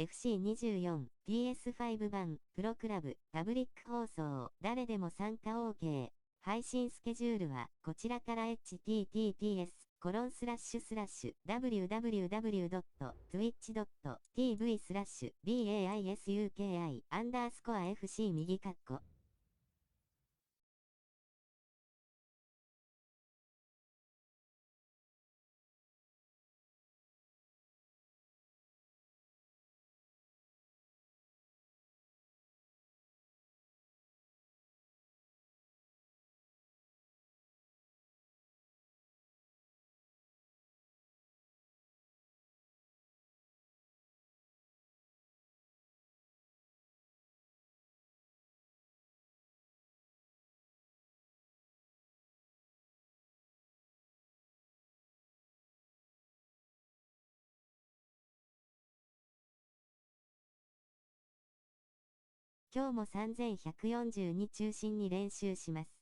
FC24、PS5 版、プロクラブ、パブリック放送、誰でも参加 OK。配信スケジュールは、こちらから https://www.twitch.tv/BAISUKI_FC 右括弧今日も3142中心に練習します。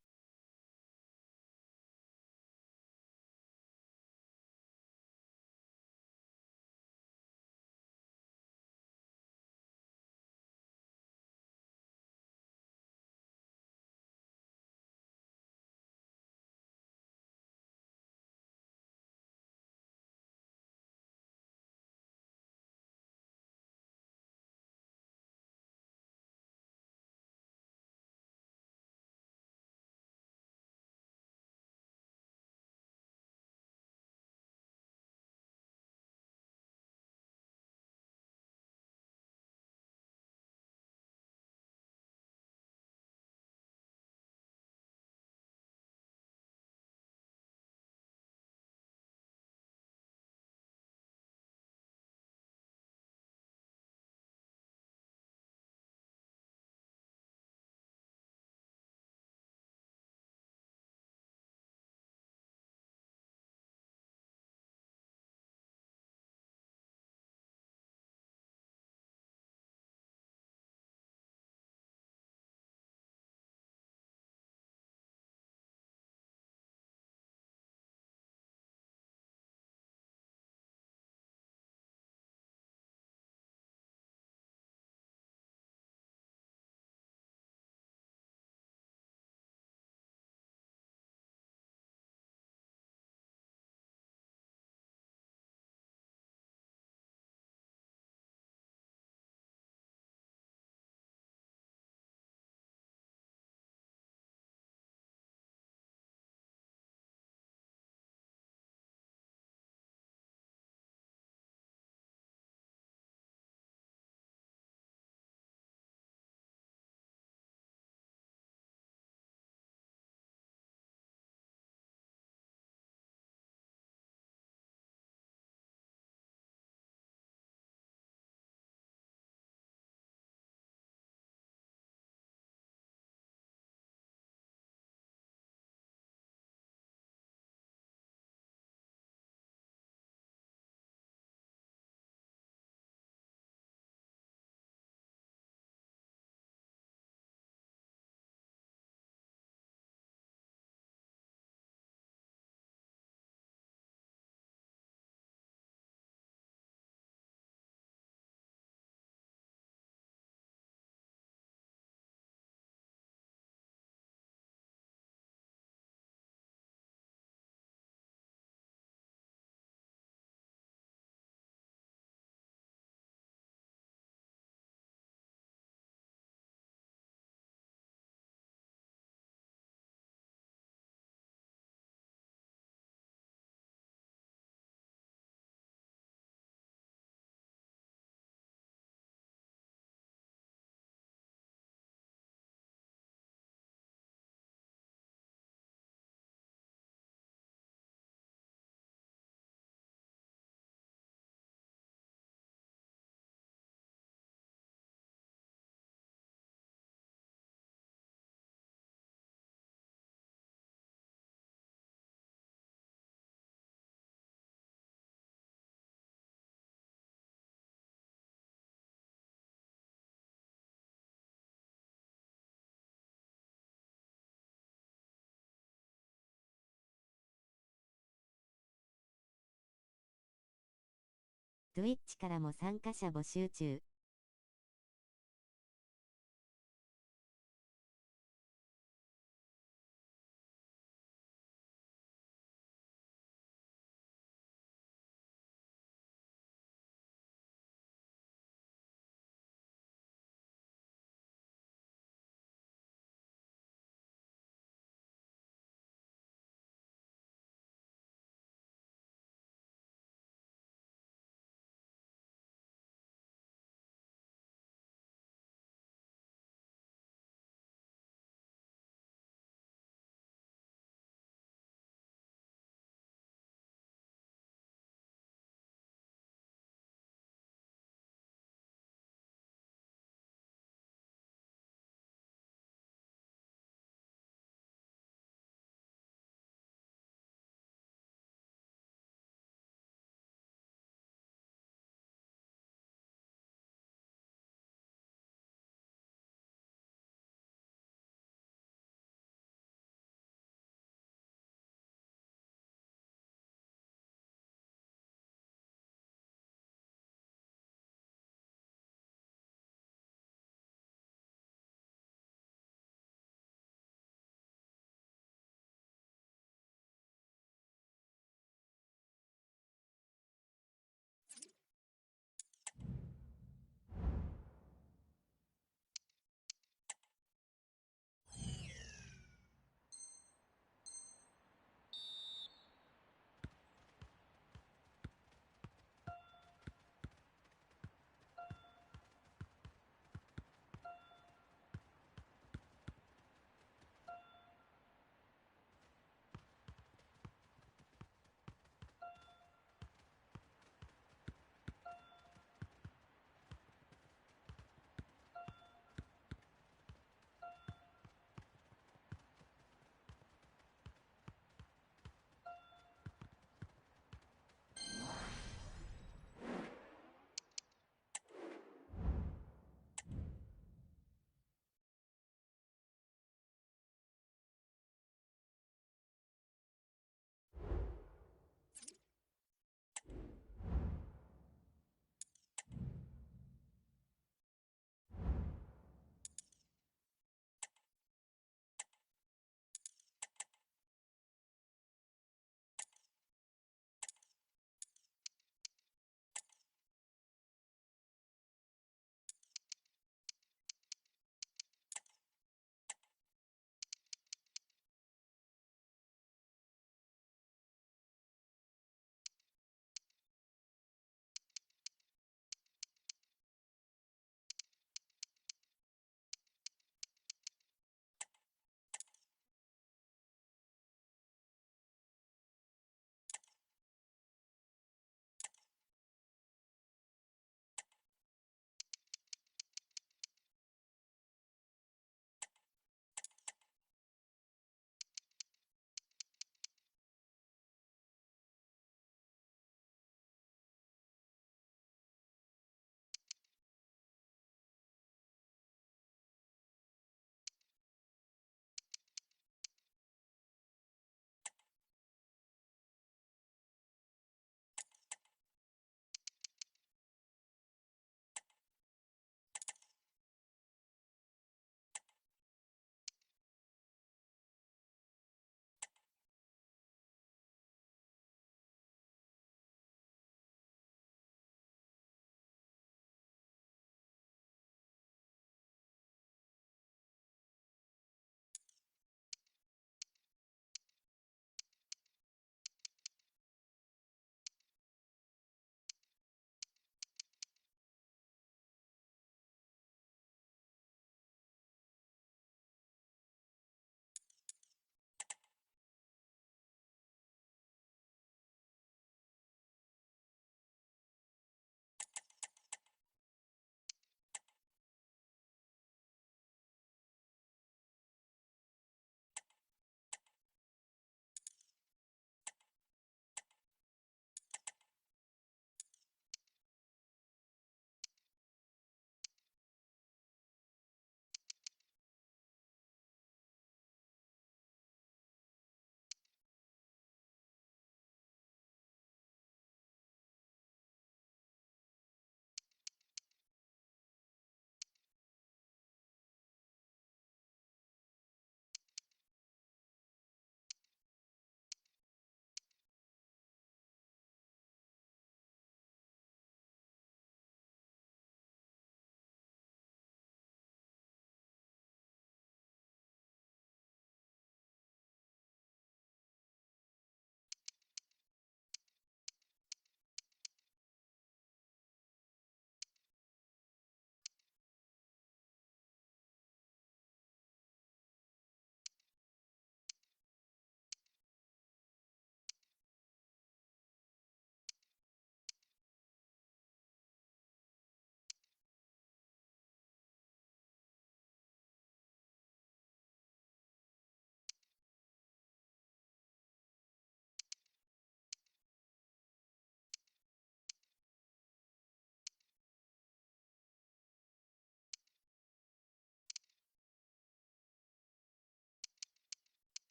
Twitch からも参加者募集中。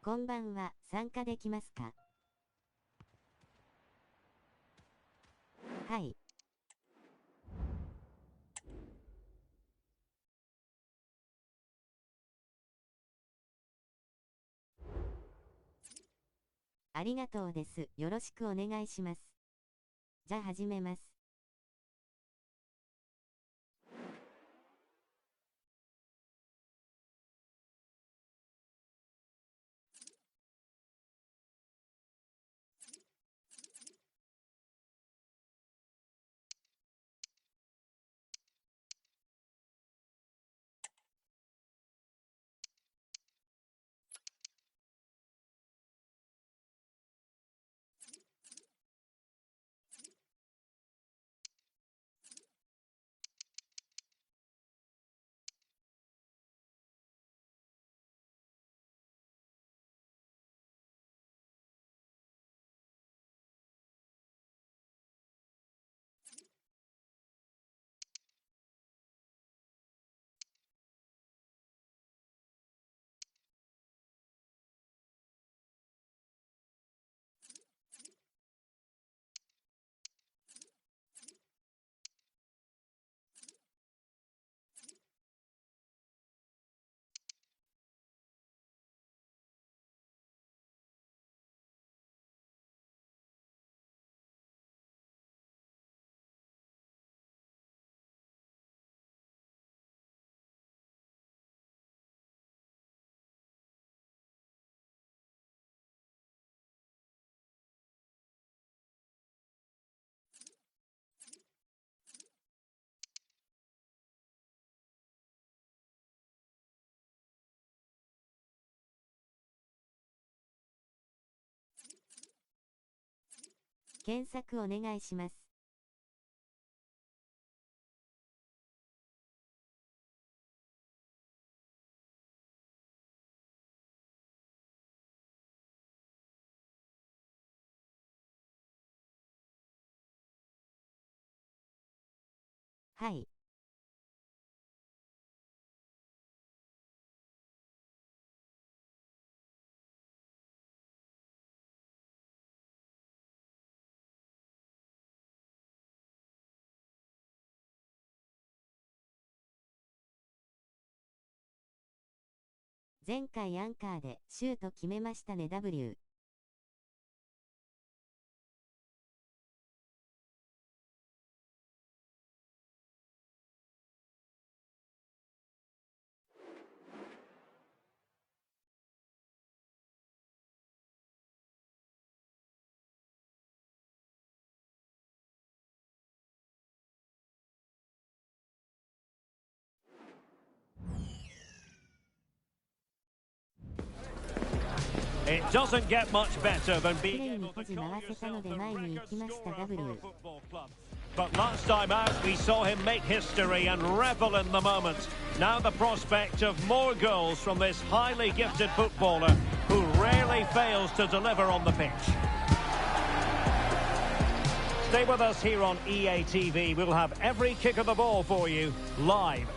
こんばんは、参加できますか？はい。ありがとうです。よろしくお願いします。じゃあ始めます。検索お願いします。はい。前回アンカーでシュート決めましたね W。It doesn't get much better than プレ being イに able ポ to ジ call 回せたので yourself 前 the に行き greatest ました scorer for W。a football club. But last time out, we saw him make history and revel in the moment. Now the prospect of more goals from this highly gifted footballer who rarely fails to deliver on the pitch. Stay with us here on EA TV. We'll have every kick of the ball for you live.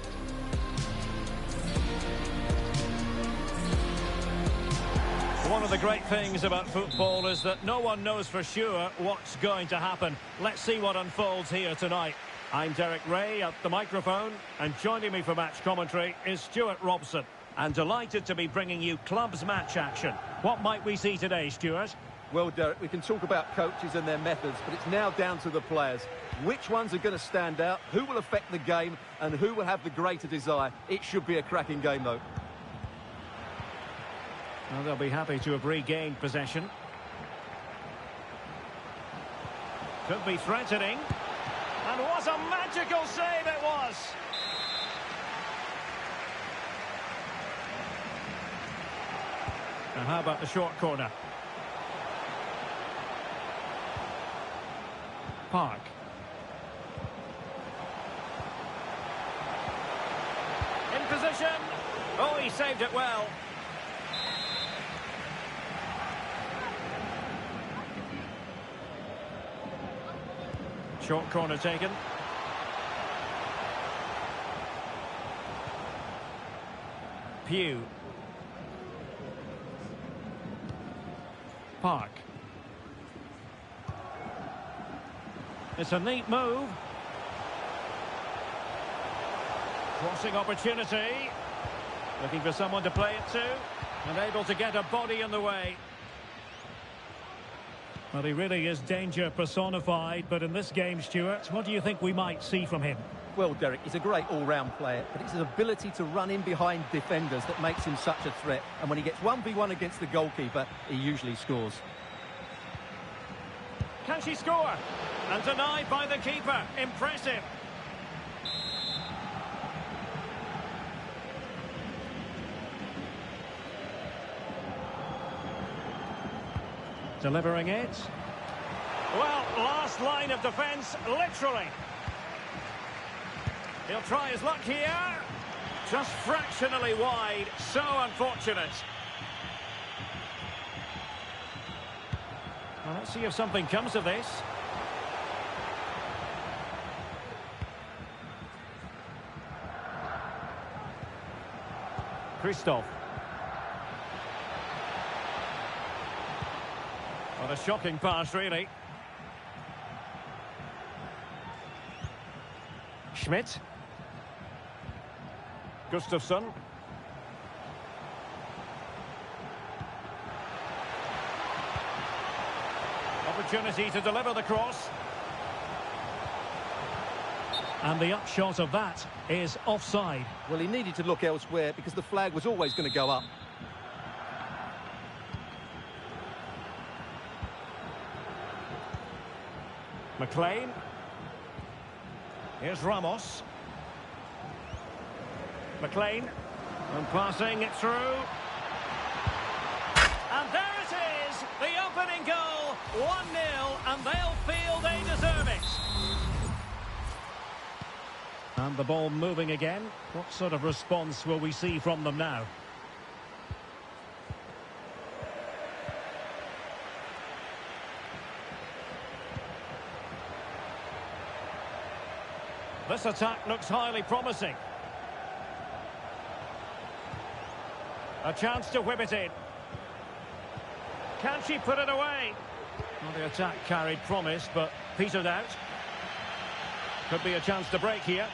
One of the great things about football is that no one knows for sure what's going to happen. Let's see what unfolds here tonight. I'm Derek Ray at the microphone, and joining me for match commentary is Stuart Robson. And delighted to be bringing you clubs match action. What might we see today, Stuart? Well, Derek, we can talk about coaches and their methods, but it's now down to the players. Which ones are going to stand out, who will affect the game, and who will have the greater desire? It should be a cracking game, though. Well, they'll be happy to have regained possession. Could be threatening. And what a magical save it was! And how about the short corner? Park. In position. Oh, he saved it well. Short corner taken. Pew. park. It's a neat move. Crossing opportunity. Looking for someone to play it to. And able to get a body in the way. Well, he really is danger personified, but in this game, Stuart, what do you think we might see from him? Well, Derek, he's a great all-round player, but it's his ability to run in behind defenders that makes him such a threat. And when he gets 1v1 against the goalkeeper, he usually scores. Can she score? And denied by the keeper. Impressive. Delivering it. Well, last line of defence, literally. He'll try his luck here. Just fractionally wide. So unfortunate. Well, let's see if something comes of this. Christoph. What a shocking pass, really. Schmidt. Gustafsson. Opportunity to deliver the cross. And the upshot of that is offside. Well, he needed to look elsewhere because the flag was always going to go up. McLean. Here's Ramos. McLean. And passing it through. And there it is! The opening goal! 1-0, and they'll feel they deserve it. And the ball moving again. What sort of response will we see from them now? This attack looks highly promising. A chance to whip it in. Can she put it away? Well, the attack carried promise, but petered out. Could be a chance to break here.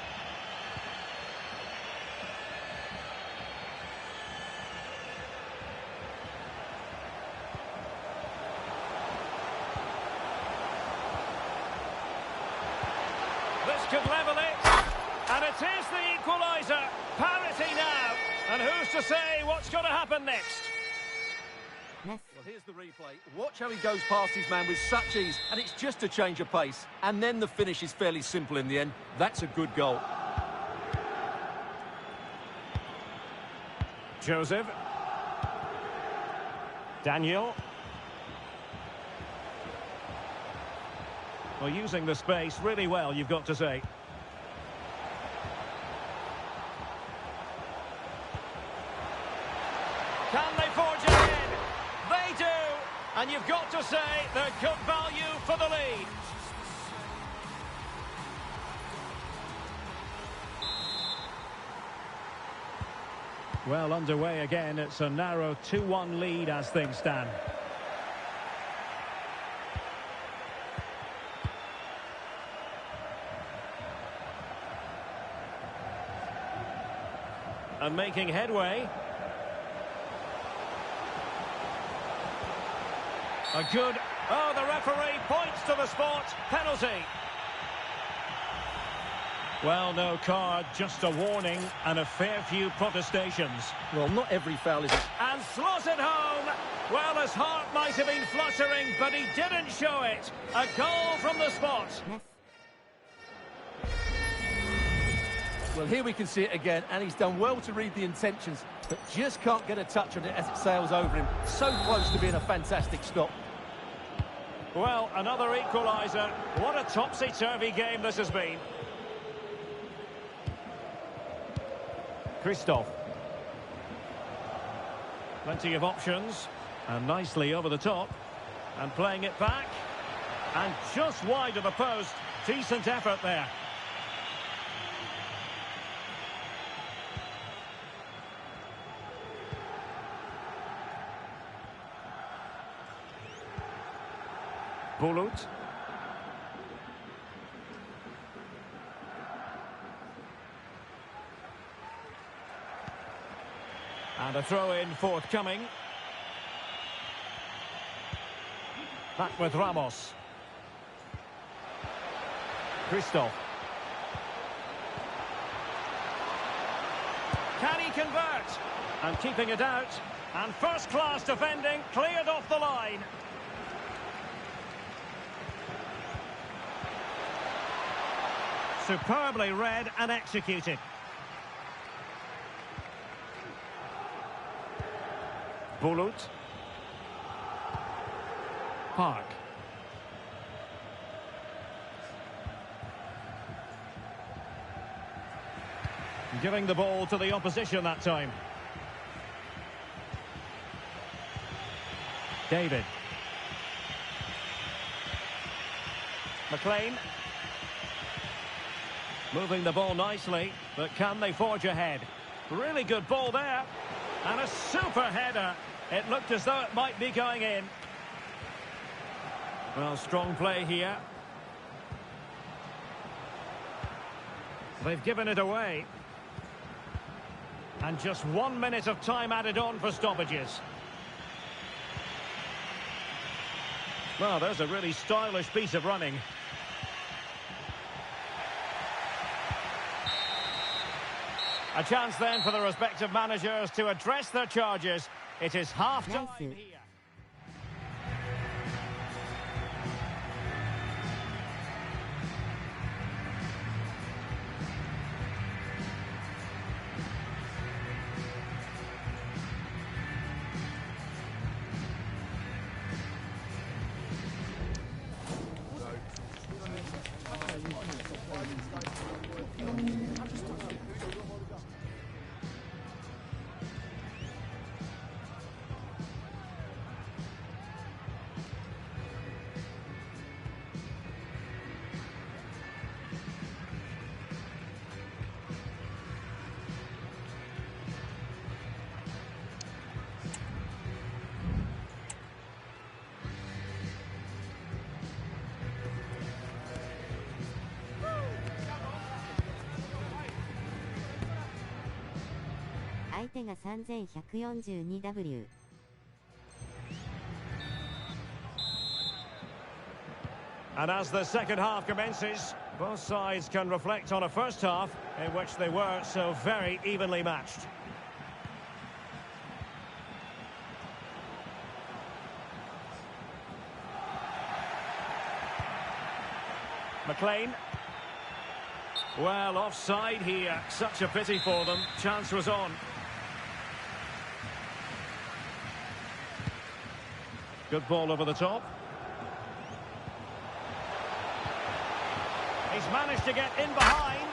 This could level it, and it is the equaliser. Parity now, and who's to say what's going to happen next? Well, here's the replay. Watch how he goes past his man with such ease, and it's just a change of pace. And then the finish is fairly simple in the end. That's a good goal. Joseph. Daniel. Well, using the space really well, you've got to say. Can they forge ahead? They do! And you've got to say they're good value for the lead. Well, underway again. It's a narrow 2-1 lead as things stand. And making headway. A good... Oh, the referee points to the spot. Penalty. Well, no card, just a warning and a fair few protestations. Well, not every foul is... And slots it home. Well, his heart might have been fluttering, but he didn't show it. A goal from the spot. Well, here we can see it again, and he's done well to read the intentions, but just can't get a touch on it as it sails over him. So close to being a fantastic stop. Well, another equaliser. What a topsy-turvy game this has been. Christoph. Plenty of options, and nicely over the top. And playing it back. And just wide of the post. Decent effort there. Bulut. And a throw-in forthcoming. Back with Ramos. Christoph. Can he convert? And keeping it out. And first-class defending, cleared off the line. Superbly read and executed. Bulut. Park. Giving the ball to the opposition that time. David. McLean. Moving the ball nicely, but can they forge ahead? Really good ball there. And a super header. It looked as though it might be going in. Well, strong play here. They've given it away. And just 1 minute of time added on for stoppages. Well, there's a really stylish piece of running. A chance then for the respective managers to address their charges. It is half-time here.3142W。And as the second half commences, both sides can reflect on a first half in which they were so very evenly matched. McLean. Well, offside here. Such a pity for them. Chance was on. Good ball over the top. He's managed to get in behind.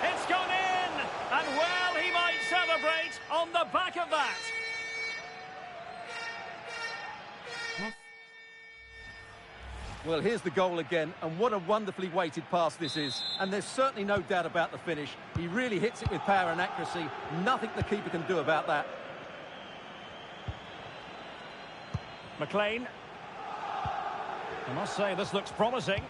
It's gone in! And well, he might celebrate on the back of that. Yes. Well, here's the goal again, and what a wonderfully weighted pass this is. And there's certainly no doubt about the finish. He really hits it with power and accuracy. Nothing the keeper can do about that. McLean. I must say, this looks promising.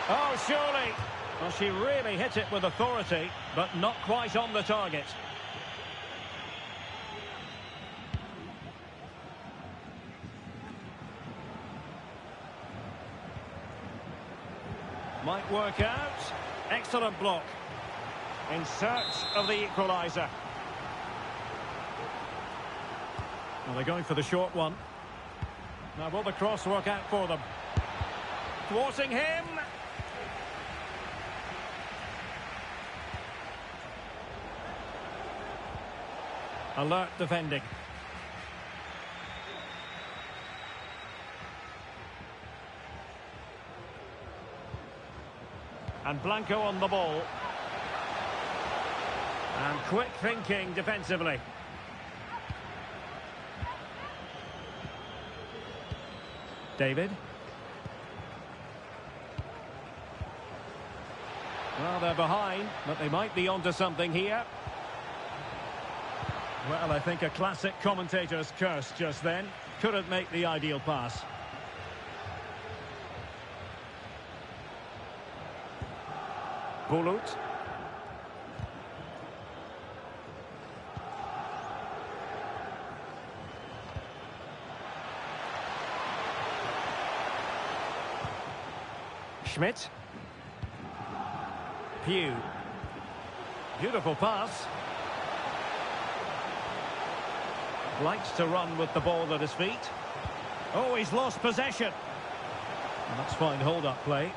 Oh, surely. Well, she really hit it with authority, but not quite on the target. Might work out. Excellent block. In search of the equaliser. Well, they're going for the short one. Now, will the cross work out for them? Thwarting him. Alert defending. And Blanco on the ball. And quick thinking defensively. David. Well, they're behind, but they might be onto something here. Well, I think a classic commentator's curse just then. couldn't make the ideal pass. Bulut. Schmidt. Pugh. Beautiful pass. Likes to run with the ball at his feet. Oh, he's lost possession. And that's fine hold-up play.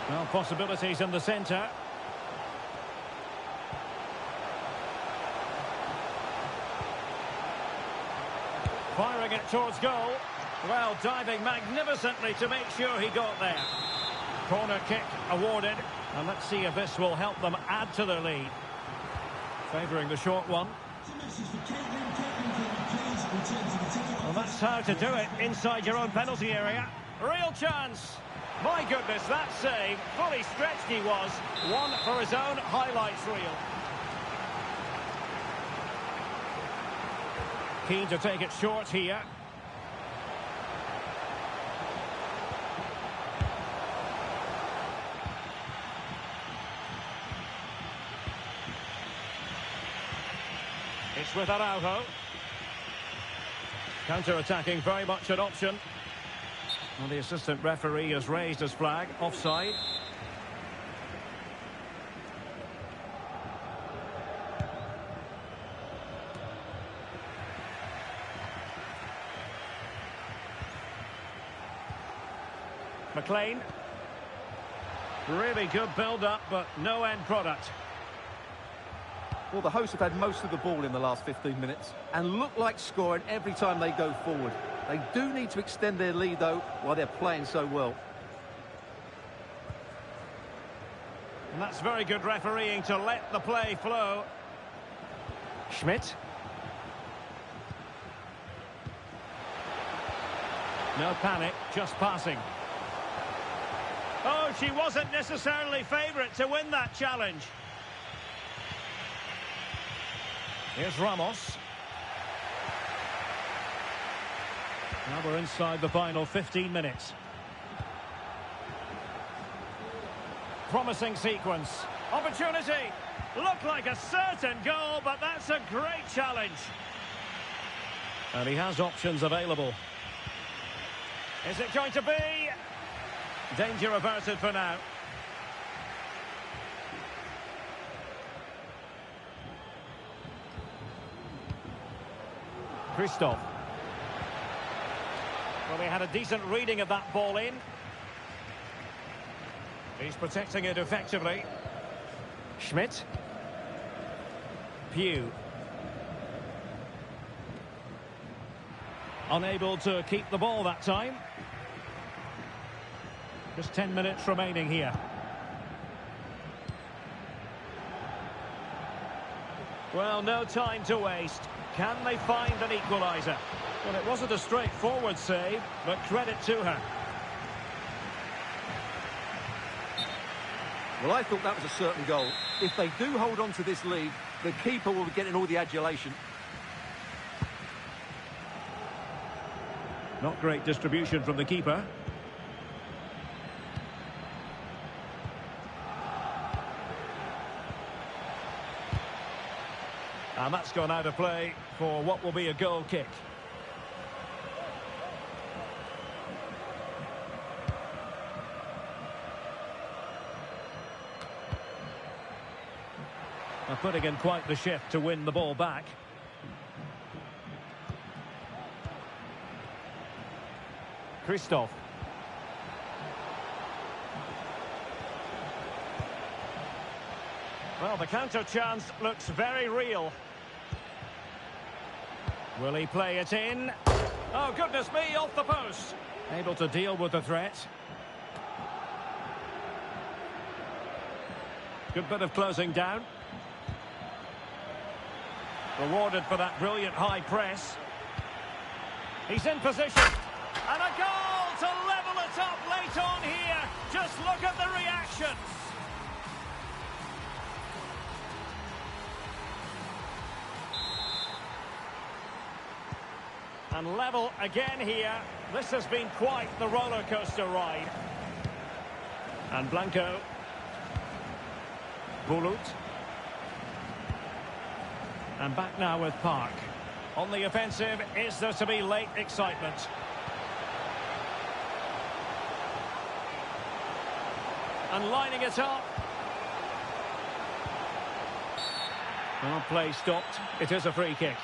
Well, possibilities in the centre. Firing it towards goal. Well, diving magnificently to make sure he got there. Corner kick awarded. And let's see if this will help them add to their lead. Favouring the short one. Well, that's how to do it inside your own penalty area. Real chance. My goodness, that save. Fully stretched he was. One for his own highlights reel. Keen to take it short here. It's with Araujo. Counter-attacking, very much an option. Well, the assistant referee has raised his flag. Offside. McLean. Really good build-up, but no end product. Well, the hosts have had most of the ball in the last 15 minutes and look like scoring every time they go forward. They do need to extend their lead, though, while they're playing so well. And that's very good refereeing to let the play flow. Schmidt. No panic, just passing. Oh, she wasn't necessarily favourite to win that challenge. Here's Ramos. Now we're inside the final 15 minutes. Promising sequence. Opportunity. Looked like a certain goal, but that's a great challenge. And he has options available. Is it going to be? Danger averted for now. Christoph. Well, he had a decent reading of that ball in. He's protecting it effectively. Schmidt. Pugh. Unable to keep the ball that time. Just 10 minutes remaining here. Well, no time to waste. Can they find an equaliser? Well, it wasn't a straightforward save, but credit to her. Well, I thought that was a certain goal. If they do hold on to this lead, the keeper will be getting all the adulation. Not great distribution from the keeper. And that's gone out of play for what will be a goal kick. They're putting in quite the shift to win the ball back. Christoph. Well, the counter chance looks very real. Will he play it in? Oh, goodness me, off the post. Able to deal with the threat. Good bit of closing down. Rewarded for that brilliant high press. He's in position. And a goal to level it up late on here. Just look at the reaction. And level again here. This has been quite the roller coaster ride. And Blanco. Bulut. And back now with Park. On the offensive, is there to be late excitement? And lining it up. Well, play stopped. It is a free kick.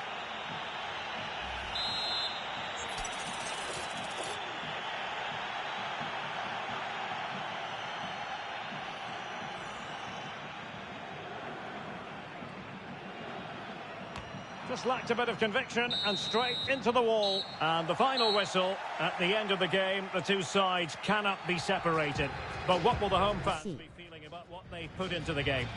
Just lacked a bit of conviction and straight into the wall. And the final whistle at the end of the game. The two sides cannot be separated. But what will the home fans be feeling about what they put into the game?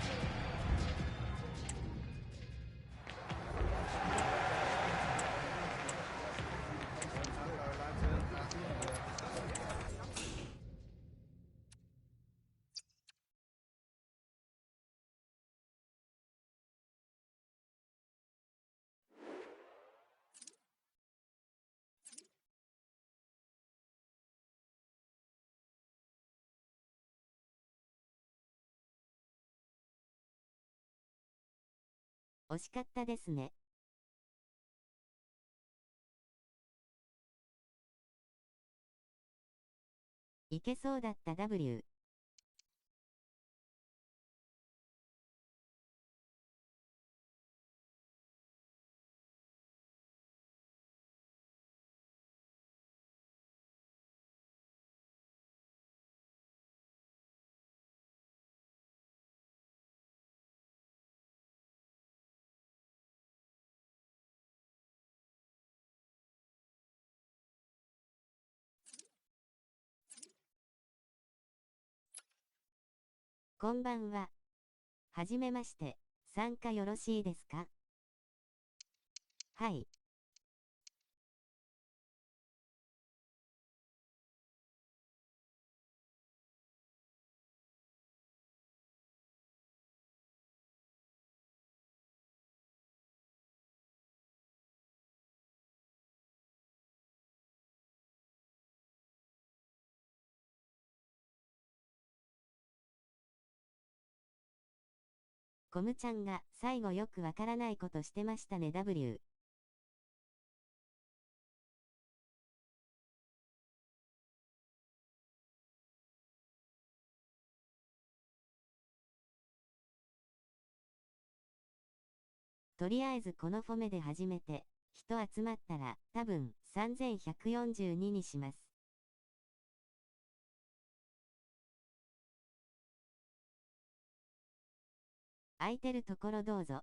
惜しかったですね。いけそうだった W。こんばんは。はじめまして。参加よろしいですか？はい。コムちゃんが最後よくわからないことしてましたね W。とりあえずこのフォメで始めて、人集まったら多分3142にします。空いてるところどうぞ。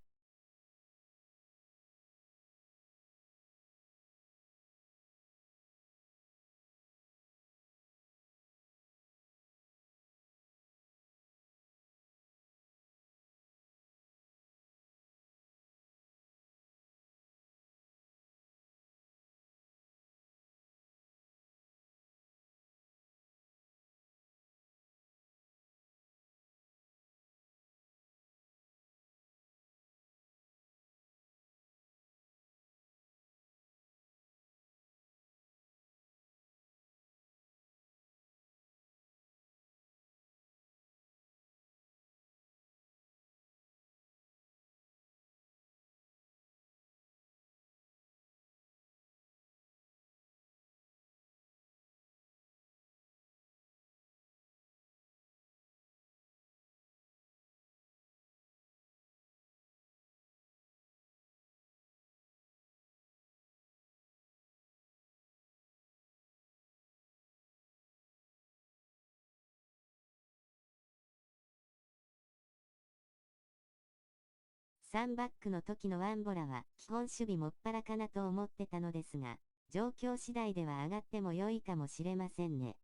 3バックの時のワンボラは基本守備もっぱらかなと思ってたのですが、状況次第では上がっても良いかもしれませんね。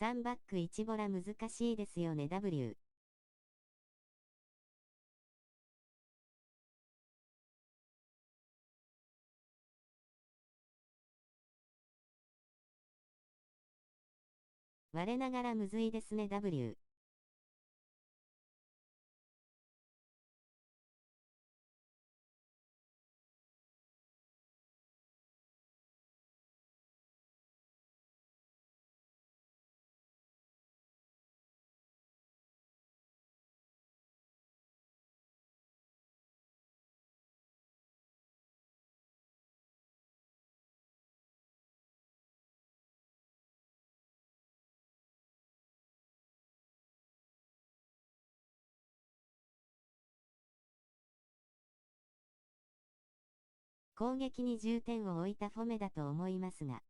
3バック1ボラ難しいですよね W。我ながらむずいですね W。攻撃に重点を置いたフォメだと思いますが。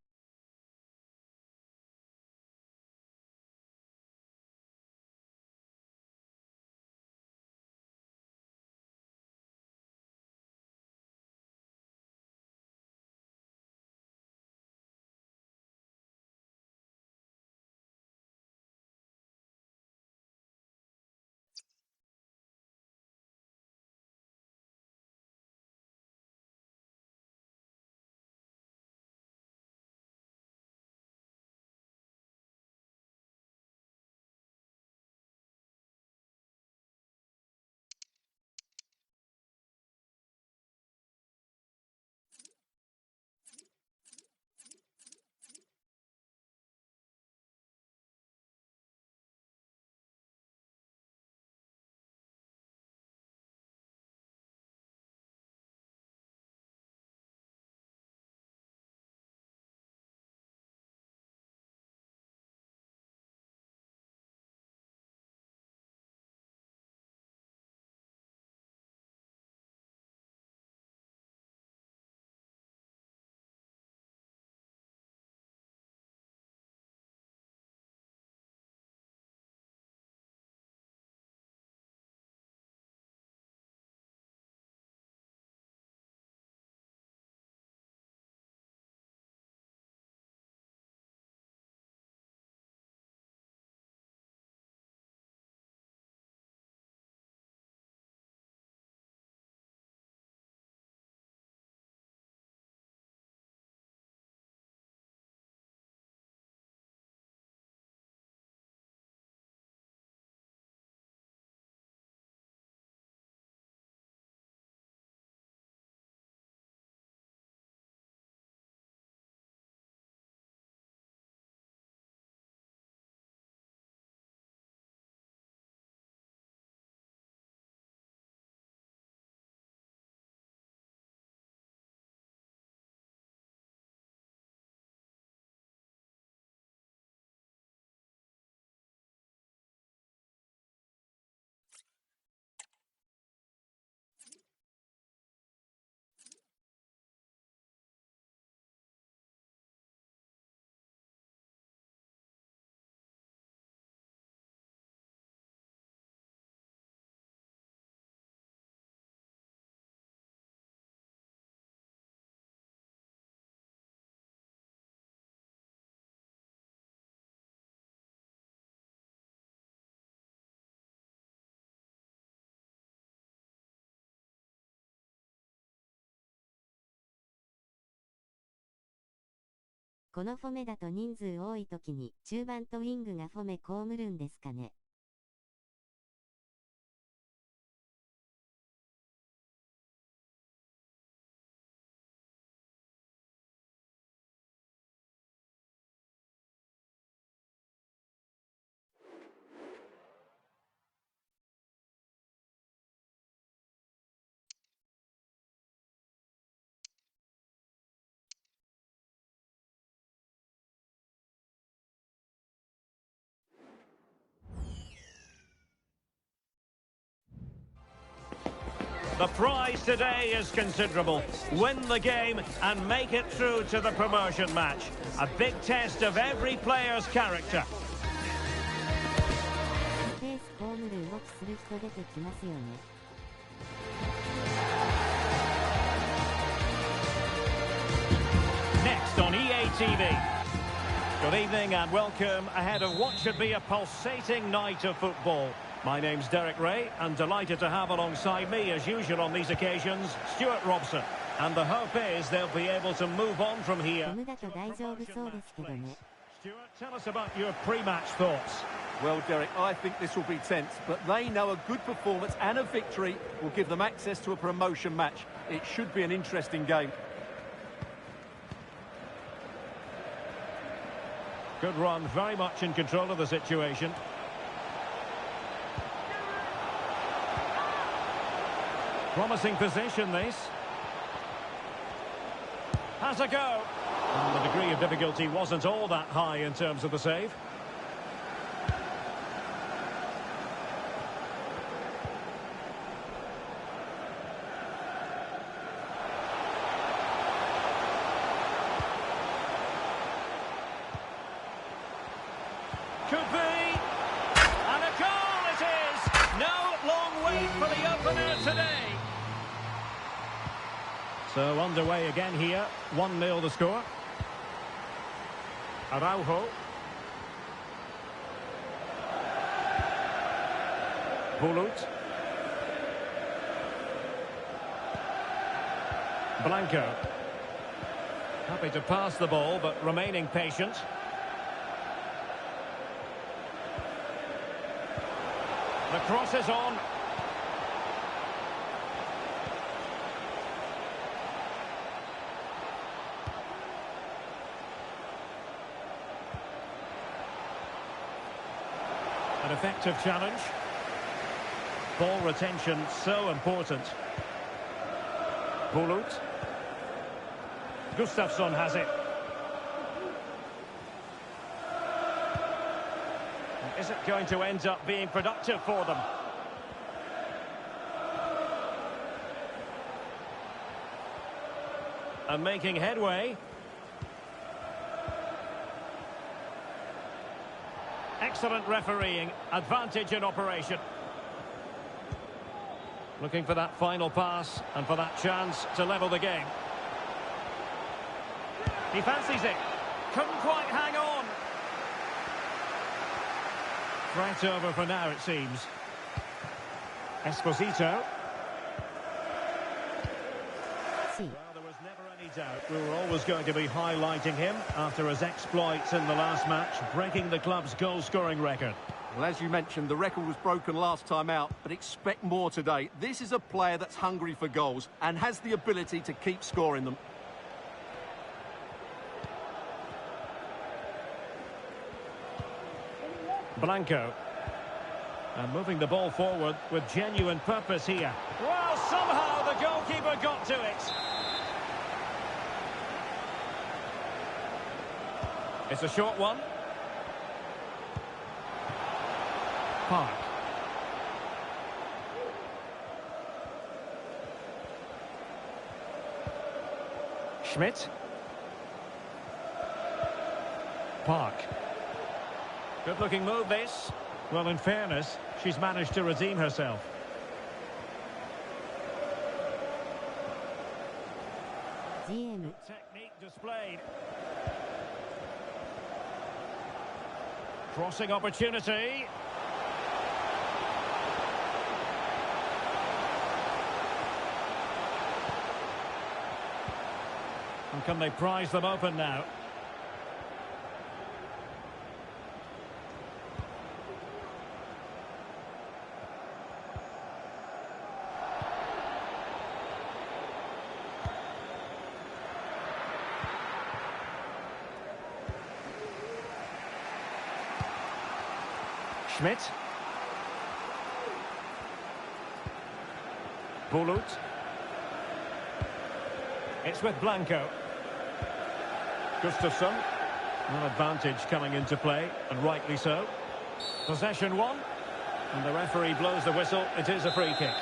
このフォメだと人数多い時に中盤とウィングがフォメ被るんですかね。The prize today is considerable. Win the game and make it through to the promotion match. A big test of every player's character. ペース被る動きする人出てきますよね。Next on EA TV. Good evening and welcome ahead of what should be a pulsating night of football. My name's Derek Ray and delighted to have alongside me, as usual on these occasions, Stuart Robson. And the hope is they'll be able to move on from here. Stuart, tell us about your pre-match thoughts. Well, Derek, I think this will be tense, but they know a good performance and a victory will give them access to a promotion match. It should be an interesting game. Good run, very much in control of the situation. Promising position, this. Has a go. And the degree of difficulty wasn't all that high in terms of the save. Could be. And a goal it is. No long wait for the opener today. So underway again here. 1-0 the score. Araujo. Bulut. Blanco. Happy to pass the ball, but remaining patient. The cross is on. An effective challenge. Ball retention so important. Bulut. Gustafsson has it. Is it going to end up being productive for them? And making headway. Excellent refereeing, advantage in operation. Looking for that final pass and for that chance to level the game. He fancies it. Couldn't quite hang on. Threat over for now, it seems. Esposito. Well, there was never any doubt. We were always going to be highlighting him after his exploits in the last match, breaking the club's goal-scoring record. Well, as you mentioned, the record was broken last time out, but expect more today. This is a player that's hungry for goals and has the ability to keep scoring them. Blanco. And moving the ball forward with genuine purpose here. Well, somehow the goalkeeper got to it. It's a short one. Park. Schmidt. Park. Good-looking move, this. Well, in fairness, she's managed to redeem herself. Technique displayed. Crossing opportunity. And can they prize them open now? Schmidt. Bulut. It's with Blanco. Gustafsson. An advantage coming into play, and rightly so. Possession one. And the referee blows the whistle. It is a free kick.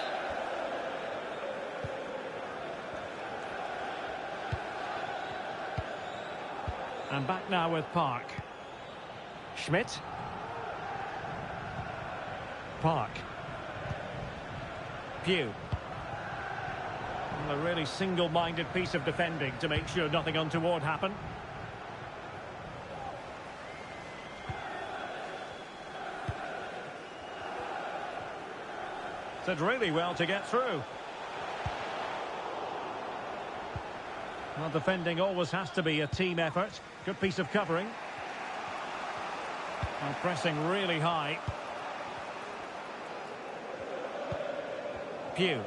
And back now with Park. Schmidt. Park. Pugh. A really single-minded piece of defending to make sure nothing untoward happened. Did really well to get through. Well, defending always has to be a team effort. Good piece of covering. And pressing really high. Pugh.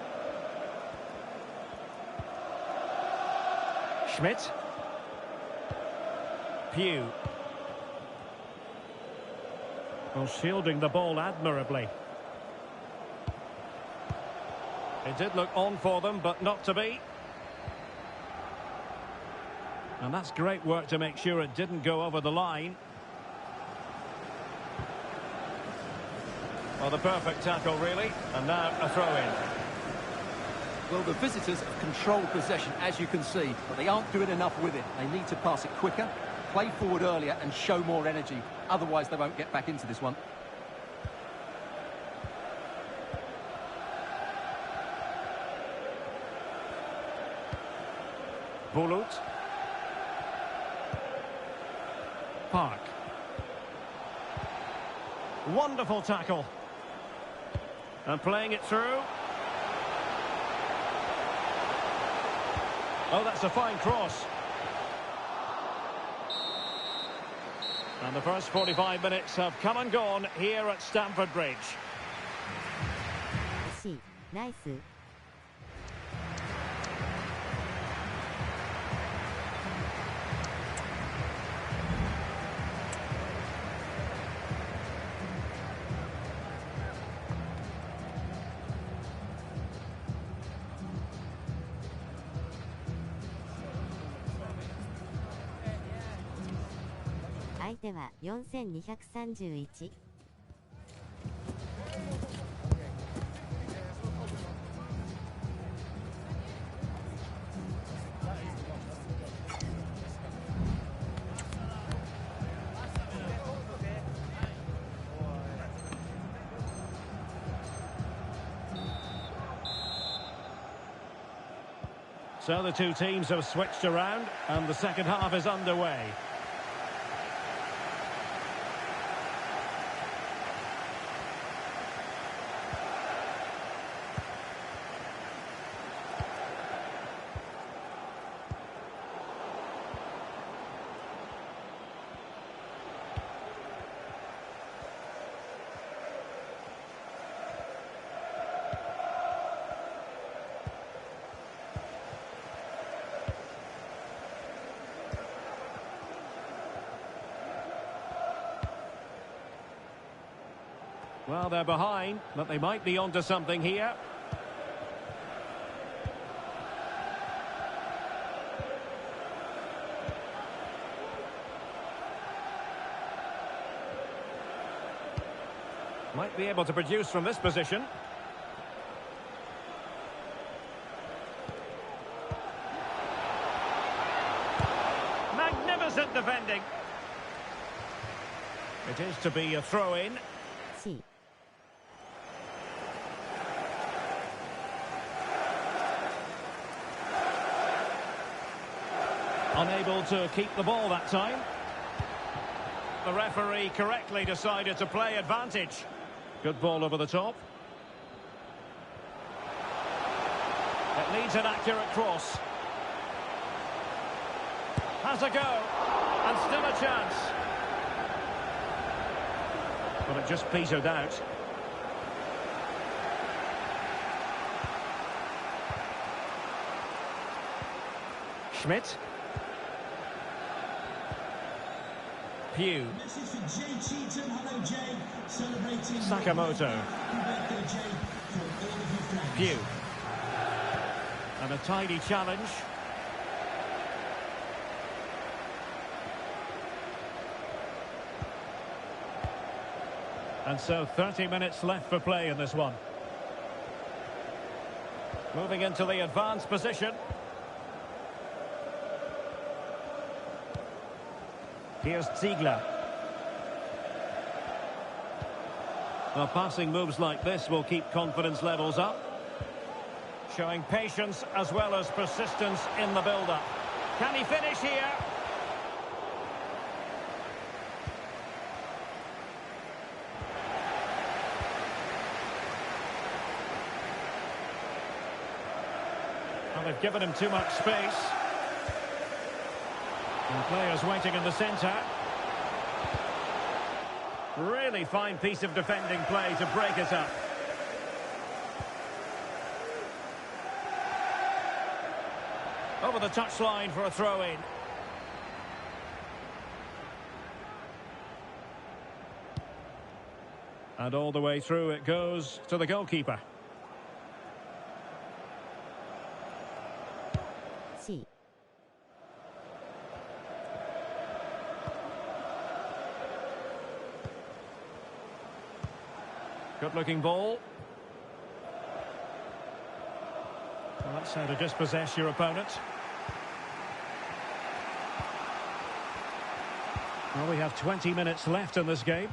Schmidt. Pugh. Well, shielding the ball admirably. It did look on for them, but not to be. And that's great work to make sure it didn't go over the line. Well, the perfect tackle, really. And now a throw-in. Well, the visitors have controlled possession, as you can see, but they aren't doing enough with it. They need to pass it quicker, play forward earlier and show more energy. Otherwise, they won't get back into this one. Bulut. Park. Wonderful tackle. And playing it through. Oh, that's a fine cross. And the first 45 minutes have come and gone here at Stamford Bridge. Nice. 相手は4231。So the two teams have switched around and the second half is underway. Well, they're behind, but they might be onto something here. Might be able to produce from this position. Magnificent defending. It is to be a throw-in. C. Unable to keep the ball that time. The referee correctly decided to play advantage. Good ball over the top. It needs an accurate cross. Has a go. And still a chance. But it just petered out. Schmidt. Pugh. Sakamoto. Pugh. And a tidy challenge. And so 30 minutes left for play in this one. Moving into the advanced position. Here's Ziegler. Well, passing moves like this will keep confidence levels up. Showing patience as well as persistence in the build-up. Can he finish here? they've given him too much space. And players waiting in the centre. Really fine piece of defending play to break it up. Over the touchline for a throw-in. And all the way through it goes to the goalkeeper. C. Good-looking ball. Well, that's how to dispossess your opponent. Well, we have 20 minutes left in this game.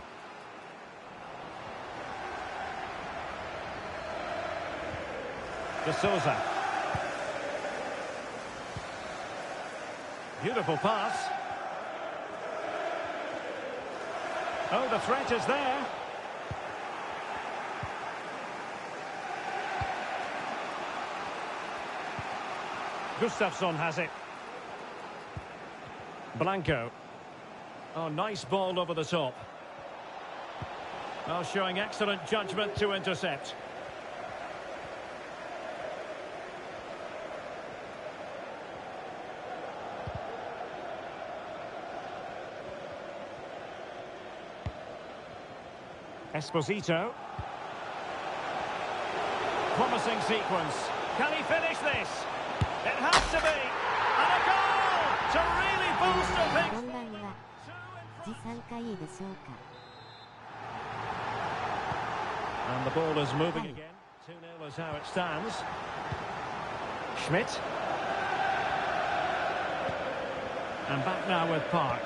De Souza. Beautiful pass. Oh, the threat is there. Gustafsson has it. Blanco. Oh, nice ball over the top. Oh, showing excellent judgment to intercept. Esposito. Promising sequence. Can he finish this? It has to be. And a goal to really bolster things. こんばんは。次3回でしょうか。And the ball is moving again. 2-0 is how it stands. Schmidt. And back now with Park.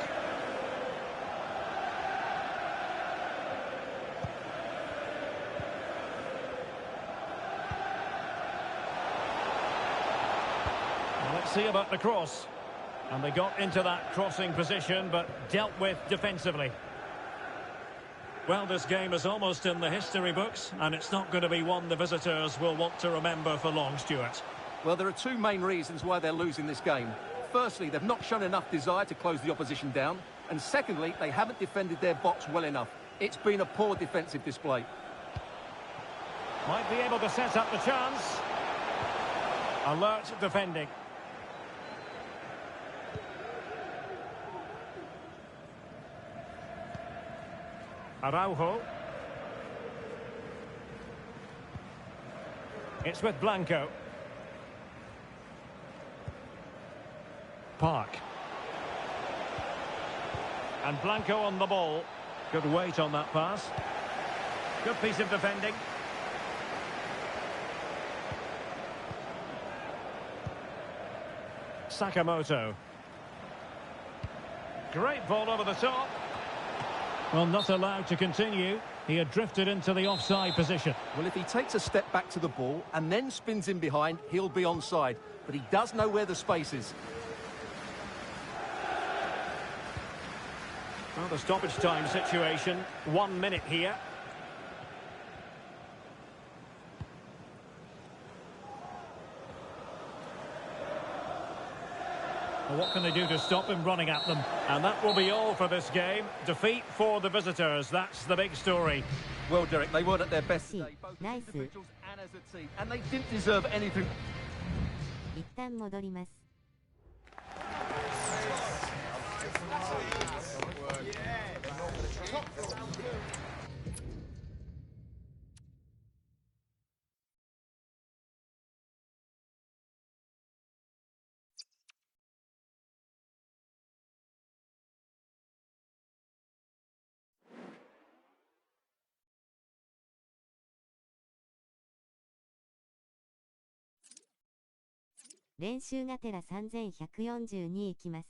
Let's see about the cross. And they got into that crossing position, but dealt with defensively. Well, this game is almost in the history books, and it's not going to be one the visitors will want to remember for long, Stuart. Well, there are two main reasons why they're losing this game. Firstly, they've not shown enough desire to close the opposition down. And secondly, they haven't defended their box well enough. It's been a poor defensive display. Might be able to set up the chance. Alert defending. Araujo. It's with Blanco. Park. And Blanco on the ball. Good weight on that pass. Good piece of defending. Sakamoto. Great ball over the top. Well, not allowed to continue. He had drifted into the offside position. Well, if he takes a step back to the ball and then spins in behind, he'll be onside. But he does know where the space is. Well, the stoppage time situation. 1 minute here. Well, what can they do to stop him running at them? And that will be all for this game. Defeat for the visitors. That's the big story. Well, Derek, they weren't at their best See, today, both as nice. individuals and as a team. And they didn't deserve anything. 一旦戻ります。練習がてら3142いきます。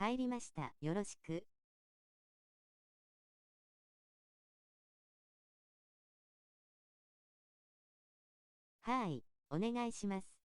入りました。よろしく。はい、お願いします。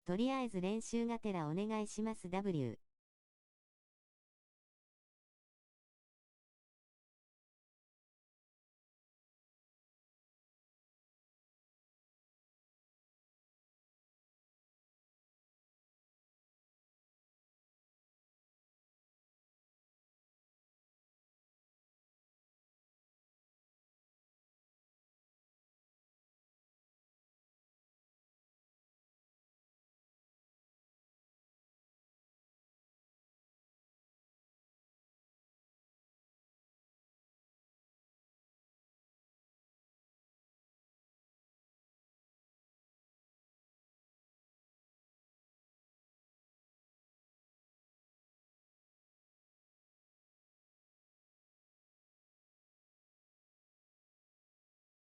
とりあえず練習がてらお願いします。 W。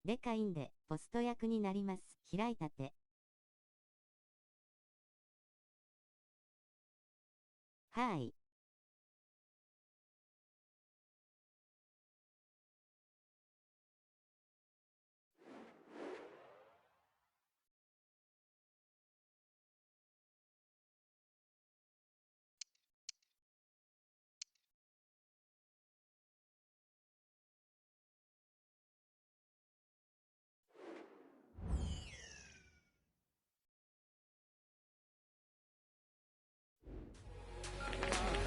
でかいんで、ポスト役になります。開いたて。はい。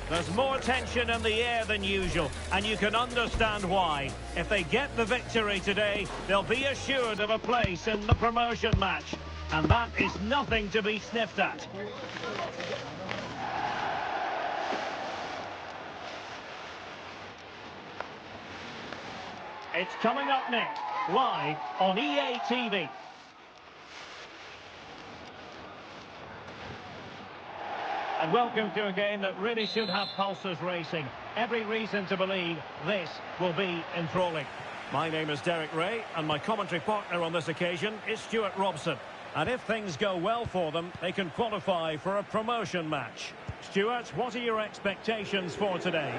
There's more tension in the air than usual, and you can understand why. If they get the victory today, they'll be assured of a place in the promotion match. And that is nothing to be sniffed at. It's coming up next, live on EA TV. And welcome to a game that really should have pulses racing. Every reason to believe this will be enthralling. My name is Derek Ray, and my commentary partner on this occasion is Stuart Robson. And if things go well for them, they can qualify for a promotion match. Stuart, what are your expectations for today?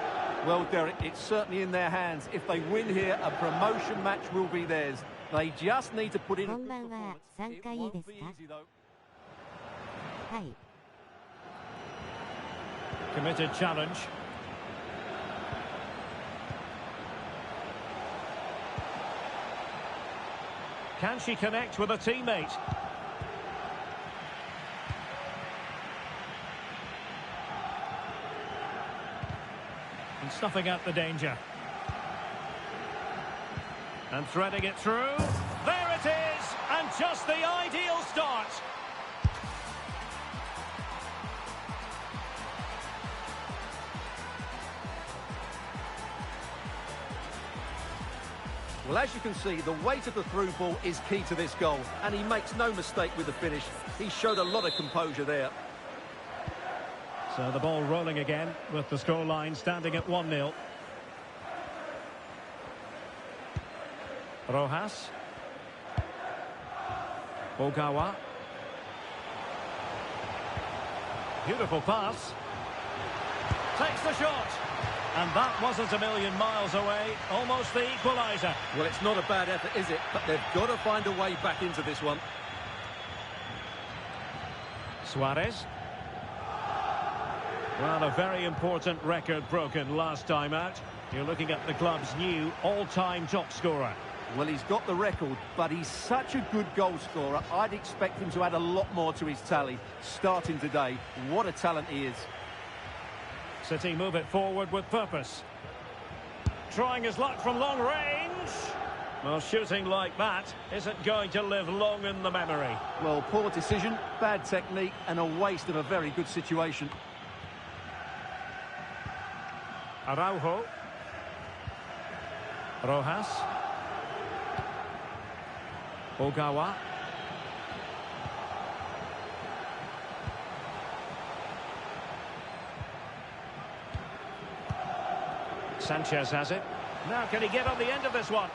Well, Derek, it's certainly in their hands. If they win here, a promotion match will be theirs. They just need to put in a good performance. It won't be easy, though. はい。Committed challenge. Can she connect with a teammate? And snuffing out the danger. And threading it through. There it is! And just the ideal start. Well, as you can see, the weight of the through ball is key to this goal, and he makes no mistake with the finish. He showed a lot of composure there. So the ball rolling again, with the scoreline standing at 1-0. Rojas. Ogawa. Beautiful pass. Takes the shot. And that wasn't a million miles away, almost the equaliser. Well, it's not a bad effort, is it? But they've got to find a way back into this one. Suarez. Well, a very important record broken last time out. You're looking at the club's new all-time top scorer. Well, he's got the record, but he's such a good goal scorer. I'd expect him to add a lot more to his tally. Starting today, what a talent he is. City move it forward with purpose. Trying his luck from long range. Well, shooting like that isn't going to live long in the memory. Well, poor decision, bad technique, and a waste of a very good situation. Araujo. Rojas. Ogawa. Sanchez has it. Now can he get on the end of this one?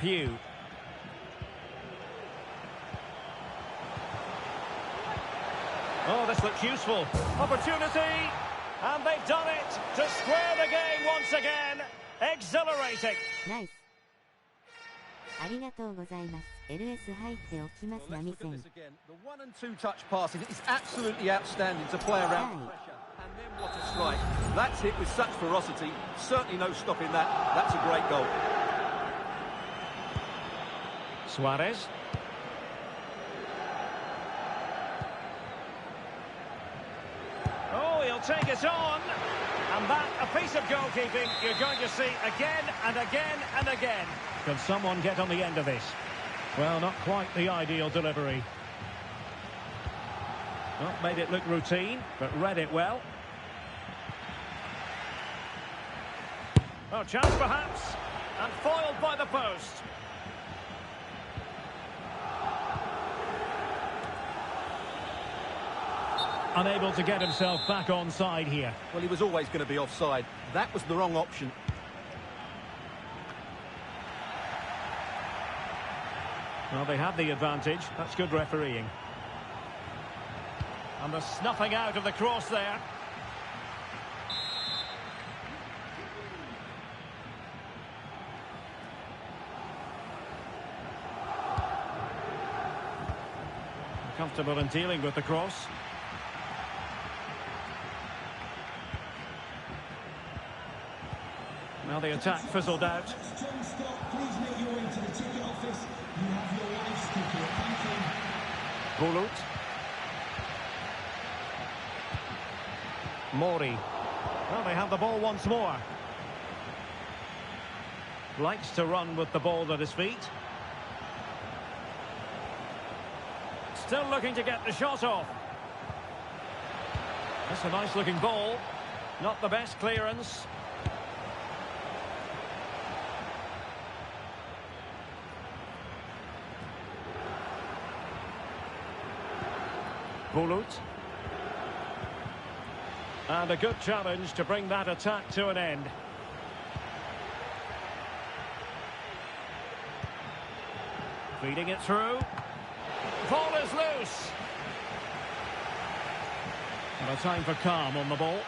Pew. Oh, this looks useful. Opportunity! And they've done it to square the game once again. Exhilarating. Nice. ありがとうございます。LS 入っておきます。波線。 The 1 and 2 touch passing is absolutely outstanding to play around the pressure. And then what a strike. That's hit with such ferocity. Certainly no stopping that. That's a great goal. Suarez. Oh, he'll take it on. And that, a piece of goalkeeping you're going to see again and again and again. Can someone get on the end of this? Well, not quite the ideal delivery. Not made it look routine, but read it well. Oh, chance perhaps. And foiled by the post. Unable to get himself back onside here. Well, he was always going to be offside. That was the wrong option. Well, they have the advantage. That's good refereeing. And the snuffing out of the cross there. Comfortable in dealing with the cross. Now the attack fizzled out. Bulut. Mori. Well, they have the ball once more. Likes to run with the ball at his feet. Still looking to get the shot off. That's a nice looking ball. Not the best clearance. Bulut. And a good challenge to bring that attack to an end. Feeding it through. Ball is loose. And a time for calm on the ball.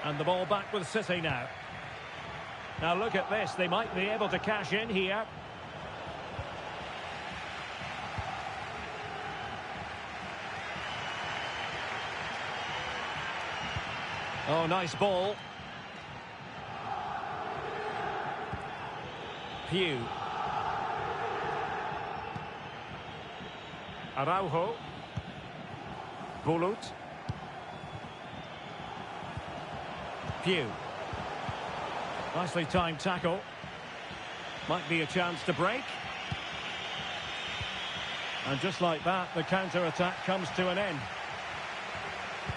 And the ball back with City now. Now look at this. They might be able to cash in here. Oh, nice ball. Pew. Araujo. Bulut. Pew. Nicely timed tackle. Might be a chance to break. And just like that, the counter-attack comes to an end.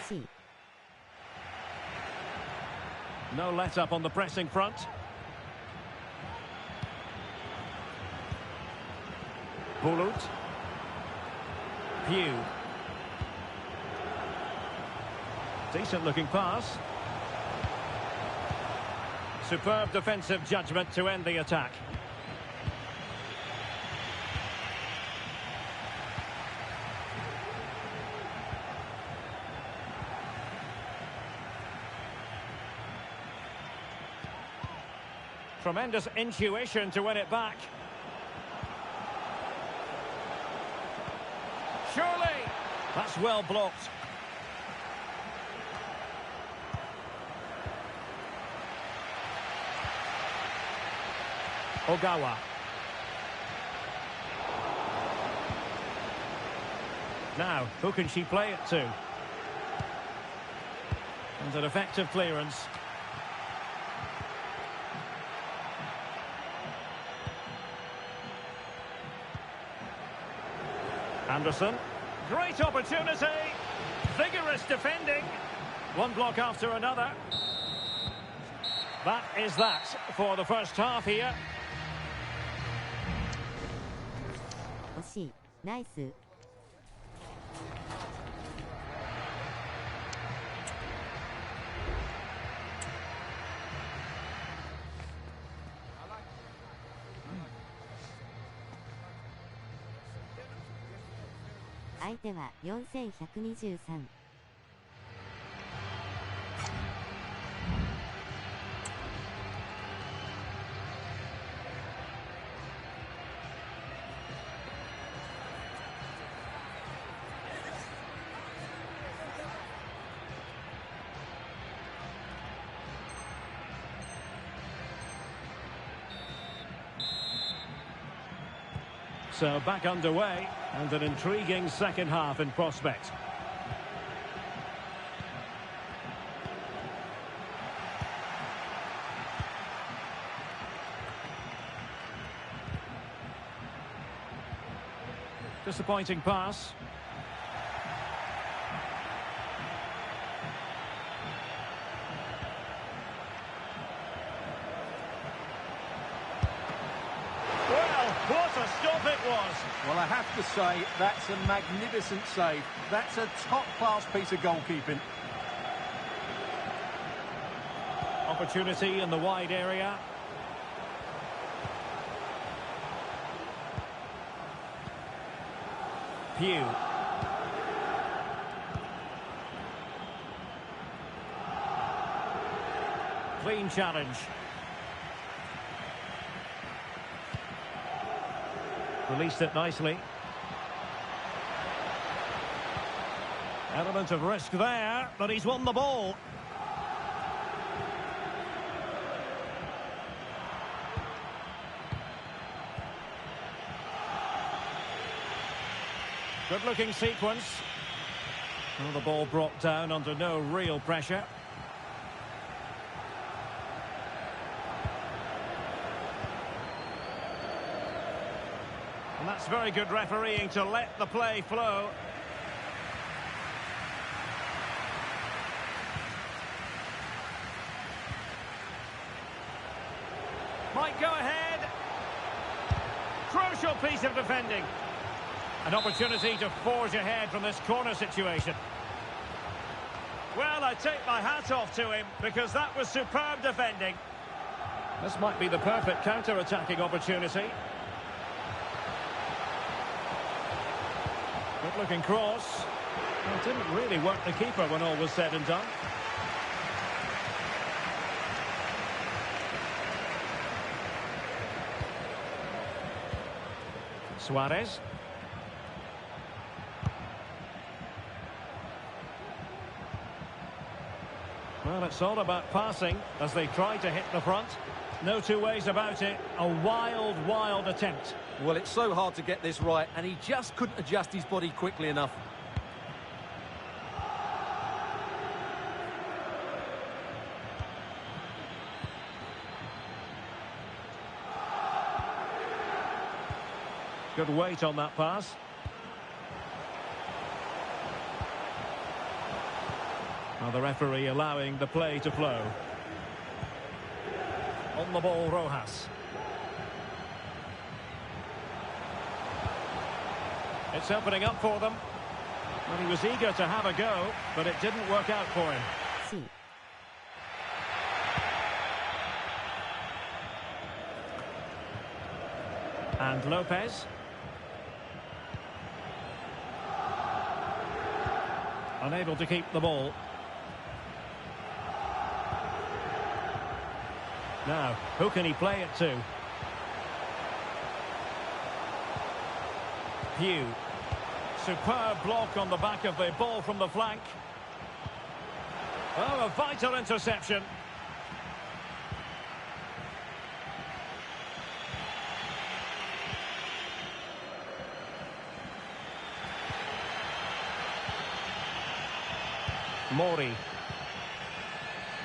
C. No let-up on the pressing front. Bulut. Pew. Decent-looking pass. Superb defensive judgment to end the attack. Tremendous intuition to win it back. Surely! That's well blocked. Ogawa. Now, who can she play it to? And an effective clearance. Anderson. Great opportunity. Vigorous defending. One block after another. That is that for the first half here. 惜しい。ナイス。相手は4123。So back underway, and an intriguing second half in prospect. Disappointing pass. What a stop it was. Well, I have to say, that's a magnificent save. That's a top-class piece of goalkeeping. Opportunity in the wide area. Pugh. Clean challenge. Released it nicely. Element of risk there, but he's won the ball. Good-looking sequence. Well, the ball brought down under no real pressure. And that's very good refereeing to let the play flow. Might go ahead. Crucial piece of defending. An opportunity to forge ahead from this corner situation. Well, I take my hat off to him because that was superb defending. This might be the perfect counter-attacking opportunity. Good-looking cross. Well, it didn't really work the keeper when all was said and done. Suarez. Well, it's all about passing as they try to hit the front. No two ways about it. A wild, wild attempt. Well, it's so hard to get this right, and he just couldn't adjust his body quickly enough. Good weight on that pass. Well, the referee allowing the play to flow. On the ball, Rojas. It's opening up for them. Well, he was eager to have a go, but it didn't work out for him. C. And Lopez. Unable to keep the ball. Now, who can he play it to? Pugh. Superb block on the back of the ball from the flank. Oh, a vital interception. Mori.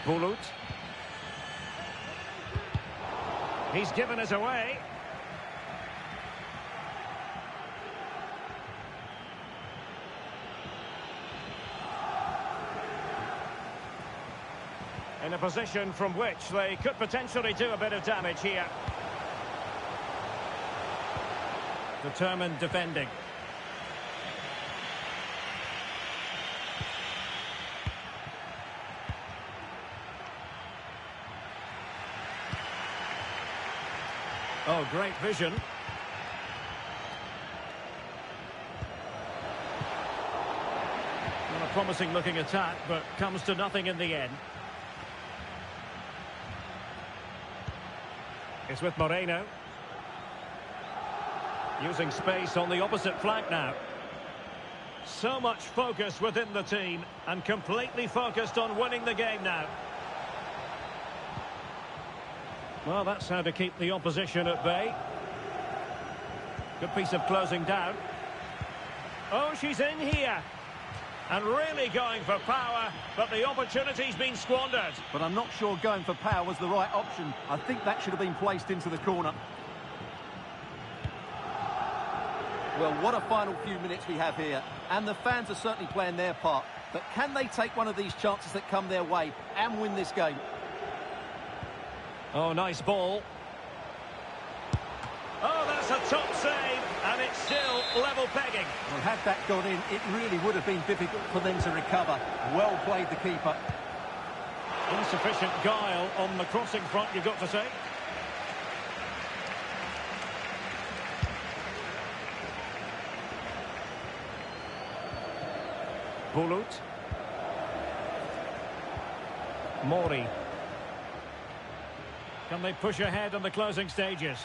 Bulut. He's given us away. In a position from which they could potentially do a bit of damage here. Determined defending. Oh, great vision. Well, a promising looking attack, but comes to nothing in the end. It's with Moreno. Using space on the opposite flank now. So much focus within the team and completely focused on winning the game now. Well, that's how to keep the opposition at bay. Good piece of closing down. Oh, she's in here. And really going for power, but the opportunity's been squandered. But I'm not sure going for power was the right option. I think that should have been placed into the corner. Well, what a final few minutes we have here. And the fans are certainly playing their part. But can they take one of these chances that come their way and win this game? Oh, nice ball. Oh, that's a top save, and it's still level pegging. Well, had that gone in, it really would have been difficult for them to recover. Well played, the keeper. Insufficient guile on the crossing front, you've got to say. Bulut. Mori. Can they push ahead in the closing stages?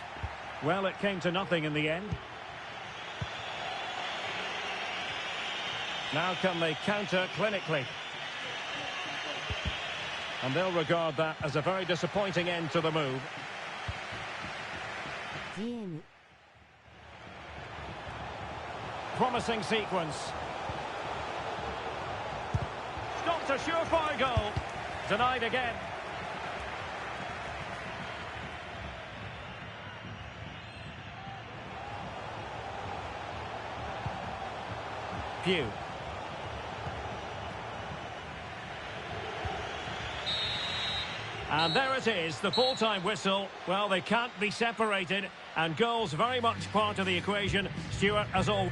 Well, it came to nothing in the end. Now can they counter clinically? And they'll regard that as a very disappointing end to the move. GM. Promising sequence. Stopped a surefire goal. Denied again. Pew. And there it is, the full-time whistle. Well, they can't be separated, and goals very much part of the equation. Stuart, as all.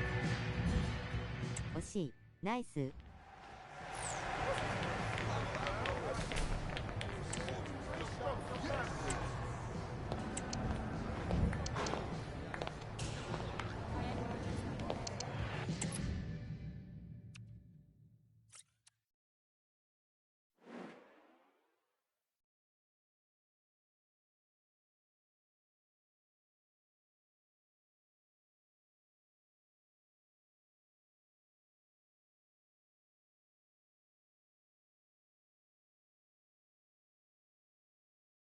惜しい。ナイス。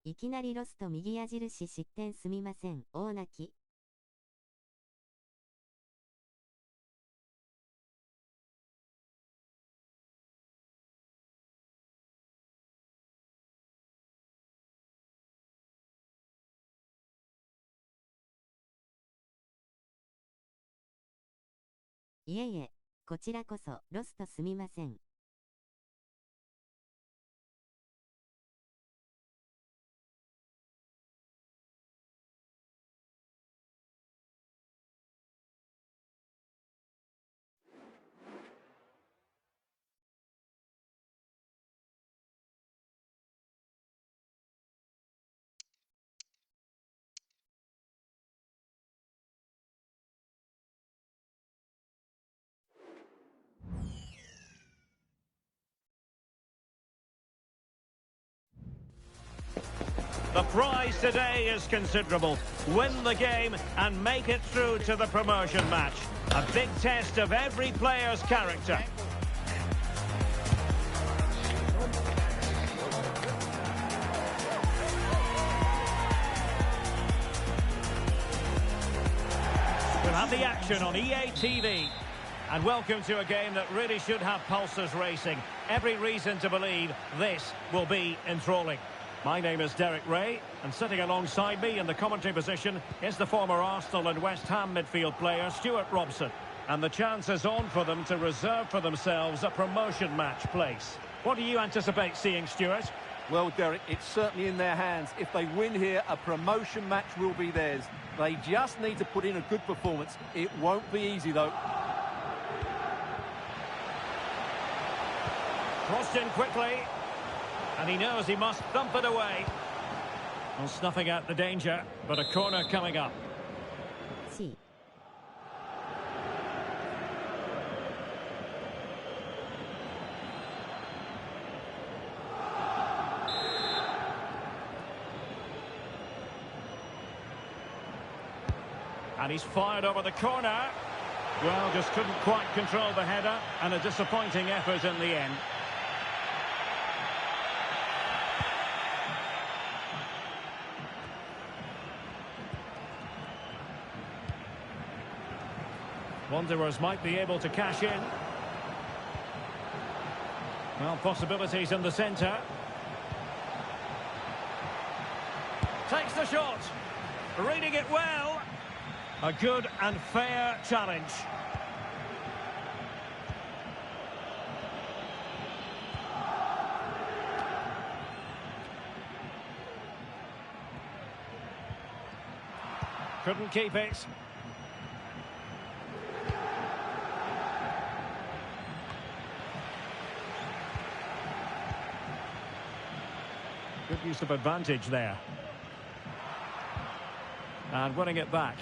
いきなりロスと右矢印失点すみません。大泣き。いえいえ、こちらこそロスとすみません。The prize today is considerable. Win the game and make it through to the promotion match. A big test of every player's character. We'll have the action on EA TV. And welcome to a game that really should have pulses racing. Every reason to believe this will be enthralling. My name is Derek Ray, and sitting alongside me in the commentary position is the former Arsenal and West Ham midfield player Stuart Robson. And the chance is on for them to reserve for themselves a promotion match place. What do you anticipate seeing, Stuart? Well, Derek, it's certainly in their hands. If they win here, a promotion match will be theirs. They just need to put in a good performance. It won't be easy, though. Crossed in quickly, and he knows he must thump it away. Well, snuffing out the danger, but a corner coming up. C. And he's fired over the corner. Well, just couldn't quite control the header, and a disappointing effort in the end. Wanderers might be able to cash in. Well, possibilities in the centre. Takes the shot. Reading it well. A good and fair challenge. Couldn't keep it. Good use of advantage there. And winning it back.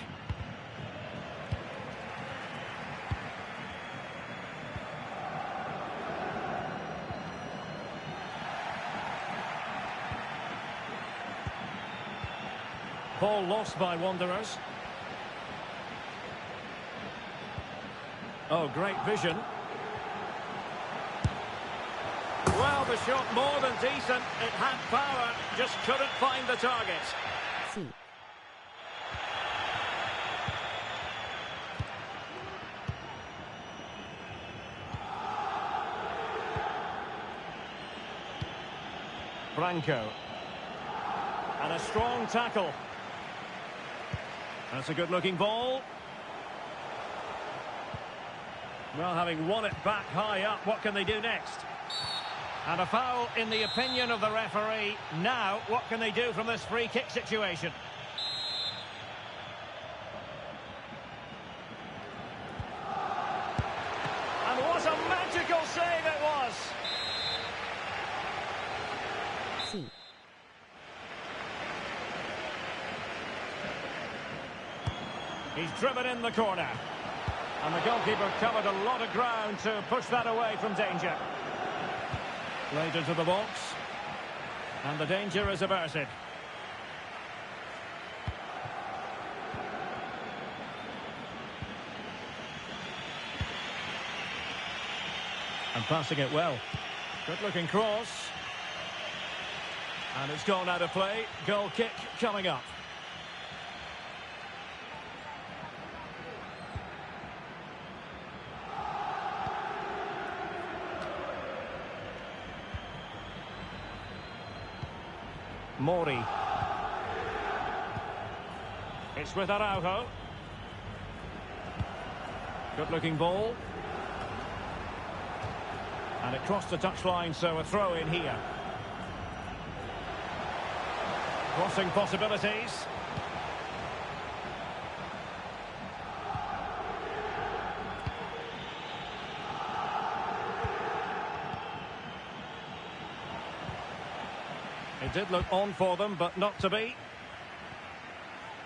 Ball lost by Wanderers. Oh, great vision. Well, the shot more than decent. It had power, just couldn't find the target. C. Branco. And a strong tackle. That's a good-looking ball. Well, having won it back high up, what can they do next? And a foul in the opinion of the referee. Now, what can they do from this free kick situation? And what a magical save it was! C. He's driven in the corner. And the goalkeeper covered a lot of ground to push that away from danger. Played into the box. And the danger is averted. And passing it well. Good-looking cross. And it's gone out of play. Goal kick coming up. Mori. It's with Araujo. Good-looking ball. And it crossed the touchline, so a throw in here. Crossing possibilities. It did look on for them, but not to be.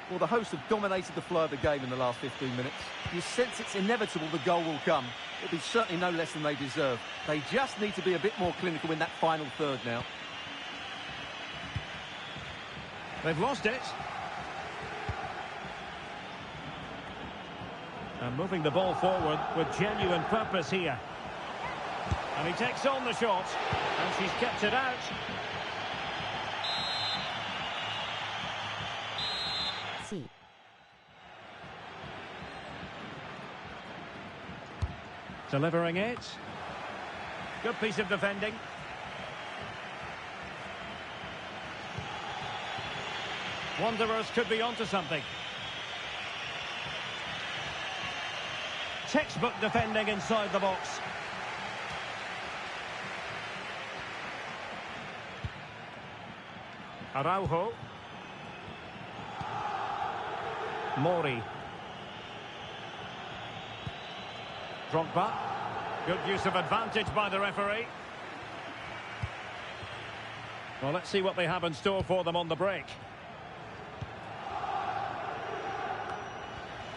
Well, the hosts have dominated the flow of the game in the last 15 minutes. You sense it's inevitable the goal will come. It'll be certainly no less than they deserve. They just need to be a bit more clinical in that final third now. They've lost it. And moving the ball forward with genuine purpose here. And he takes on the shot. And she's kept it out. C. Delivering it. Good piece of defending. Wanderers could be onto something. Textbook defending inside the box. Araujo. Mori. Drogba. Good use of advantage by the referee. Well, let's see what they have in store for them on the break.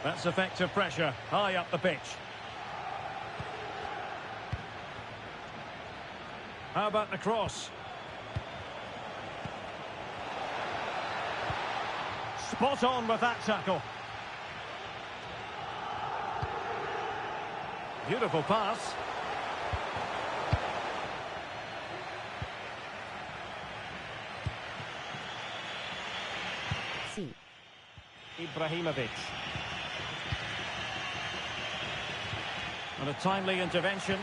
That's effective pressure, high up the pitch. How about the cross? Spot on with that tackle. Beautiful pass. C. Ibrahimovic. And a timely intervention.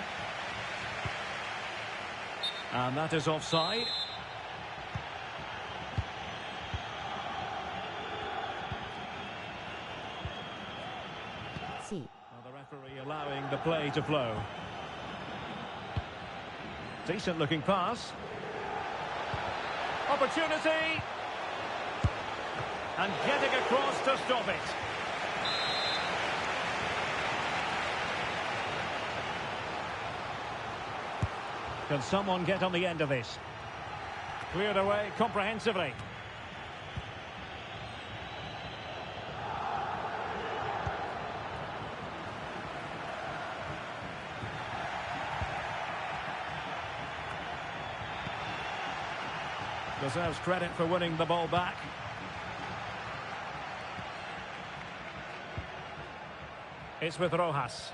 And that is offside. C. Well, the referee allowing the play to flow. Decent looking pass. Opportunity. And getting across to stop it. Can someone get on the end of this? Cleared away comprehensively. Deserves credit for winning the ball back. It's with Rojas.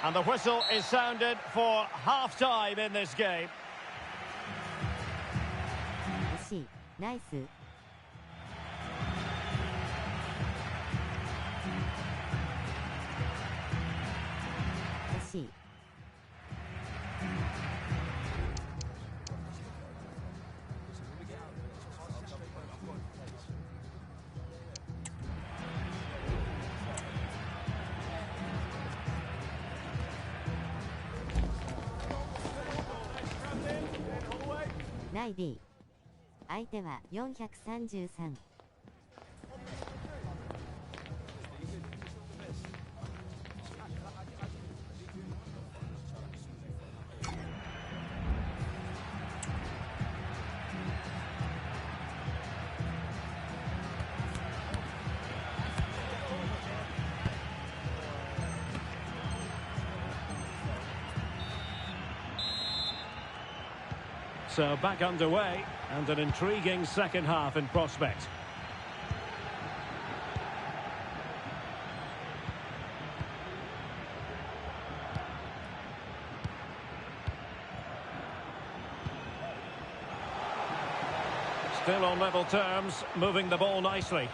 And the whistle is sounded for half-time in this game. C. Nice. C.ないD。相手は433。So back underway, and an intriguing second half in prospect. Still on level terms, moving the ball nicely.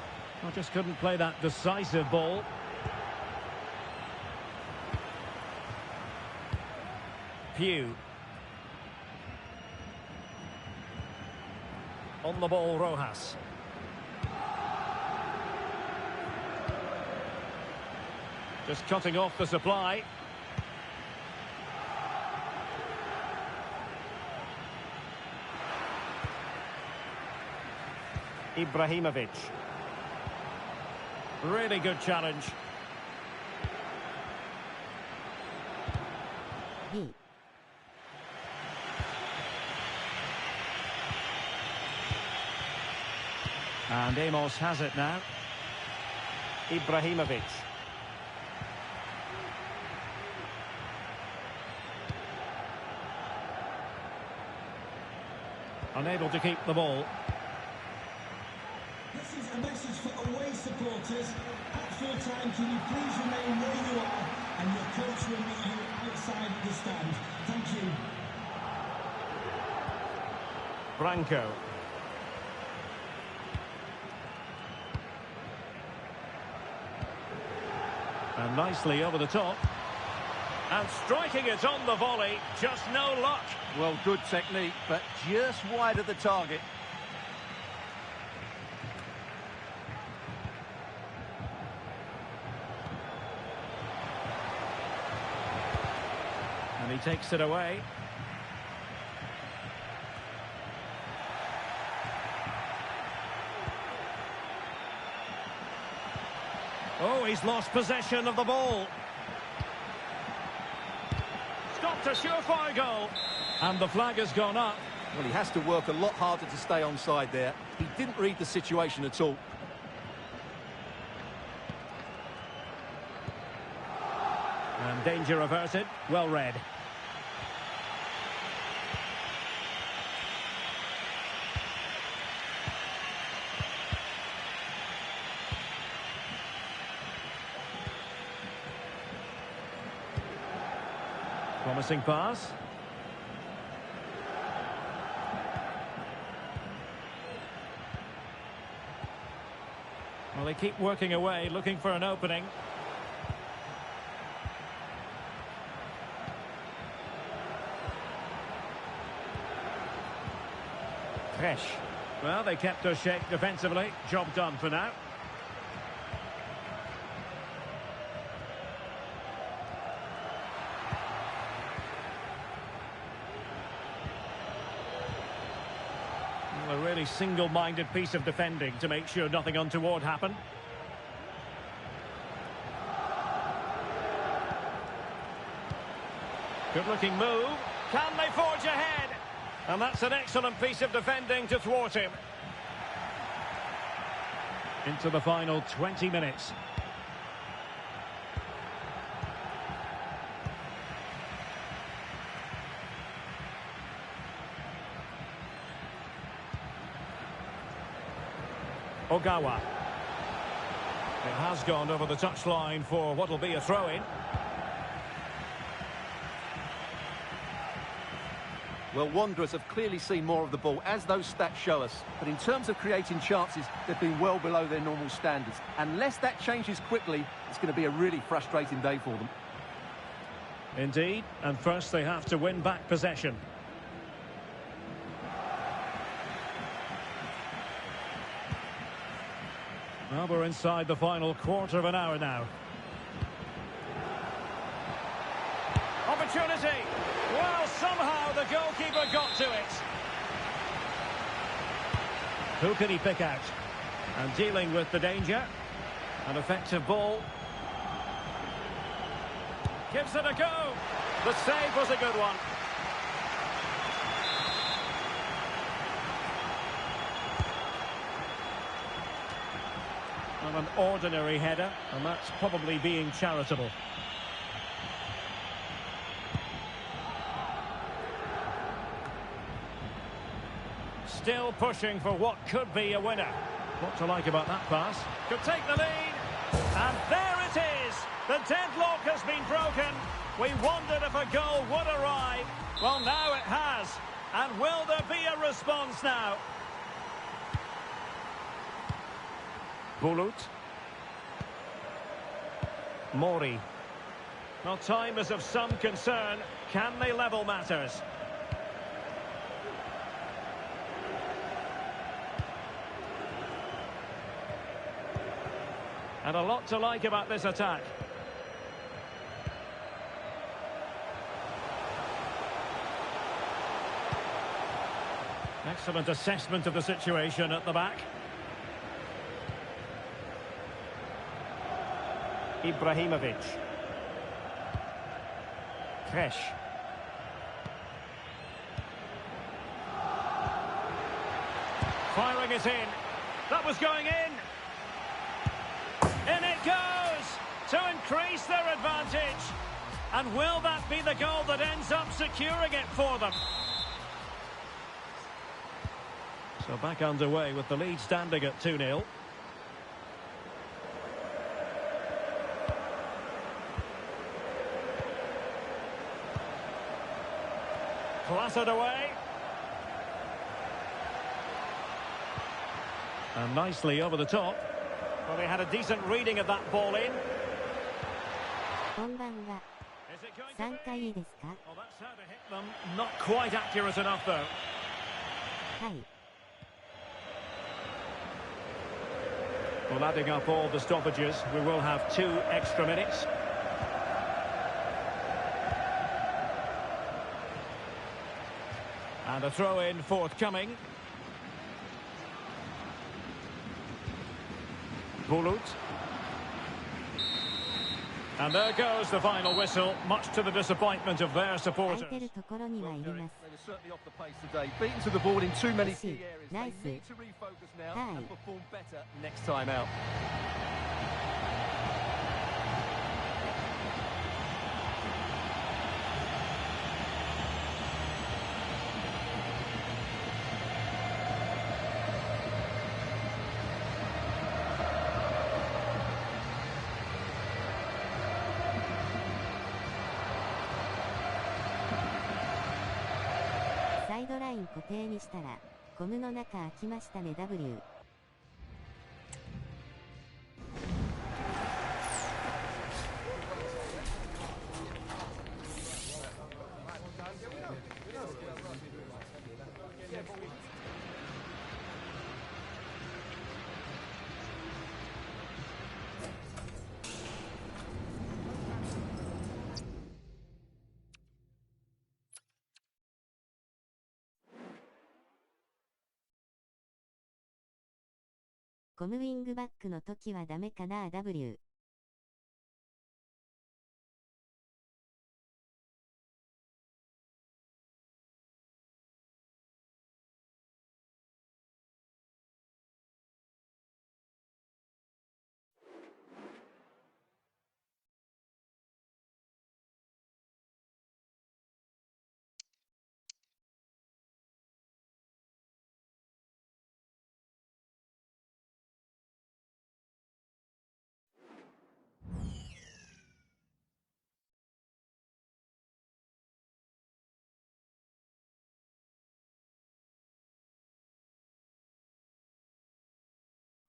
I just couldn't play that decisive ball. Pugh. On the ball, Rojas. Just cutting off the supply. Ibrahimovic. Really good challenge. B. And Amos has it now. Ibrahimovic. Unable to keep the ball. This is a message for away supporters. At full time, can you please remain where you are, and your coach will meet you outside the stand. Thank you. Branco. And nicely over the top. And striking it on the volley, just no luck. Well, good technique, but just wide of the target. And he takes it away. Oh, he's lost possession of the ball. Stopped a surefire goal. And the flag has gone up. Well, he has to work a lot harder to stay onside there. He didn't read the situation at all. And danger averted. Well read. Promising pass. Well, they keep working away, looking for an opening. Fresh. Well, they kept their shape defensively. Job done for now. A really single-minded piece of defending to make sure nothing untoward happened. Good-looking move. Can they forge ahead? And that's an excellent piece of defending to thwart him. Into the final 20 minutes. Ogawa. It has gone over the touchline for what will be a throw-in. Well, Wanderers have clearly seen more of the ball, as those stats show us. But in terms of creating chances, they've been well below their normal standards. Unless that changes quickly, it's going to be a really frustrating day for them. Indeed, and first they have to win back possession. Well, we're inside the final quarter of an hour now. Opportunity! Well, somehow the goalkeeper got to it. Who can he pick out? And dealing with the danger. An effective ball. Gives it a go. The save was a good one. Well, an ordinary header, and that's probably being charitable. Still pushing for what could be a winner. What to like about that pass? Could take the lead. And there it is. The deadlock has been broken. We wondered if a goal would arrive. Well, now it has. And will there be a response now? Bulut. Mori. Well, time is of some concern. Can they level matters? And a lot to like about this attack. Excellent assessment of the situation at the back. Ibrahimovic. Fresh. Firing it in. That was going in. In it goes to increase their advantage. And will that be the goal that ends up securing it for them? So back underway with the lead standing at 2-0. Clattered away. And nicely over the top. Well, they had a decent reading of that ball in. こんばんは。3回いいですか？ Well, that's how to hit them. Not quite accurate enough, though. はい。 Well, adding up all the stoppages, we will have 2 extra minutes. And a throw-in forthcoming. Bulut. And there goes the final whistle, much to the disappointment of their 空い supporters. てるところにはいります。 They were certainly off the pace today, beaten to the ball in too many key areas. They Nice. need to refocus now Hi. and perform better next time out. サイドライン固定にしたら、ゴムの中開きましたね W。ゴムウィングバックの時はダメかな W。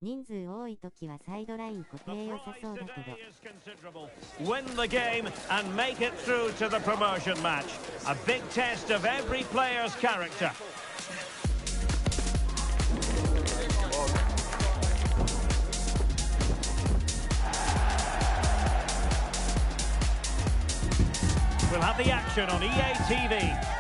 人数多い時はサイドライン固 The 定良さ prize そうだけ today ど。 is considerable. Win the game and make it through to the promotion match. A big test of every player's character. We'll have the action on EA TV.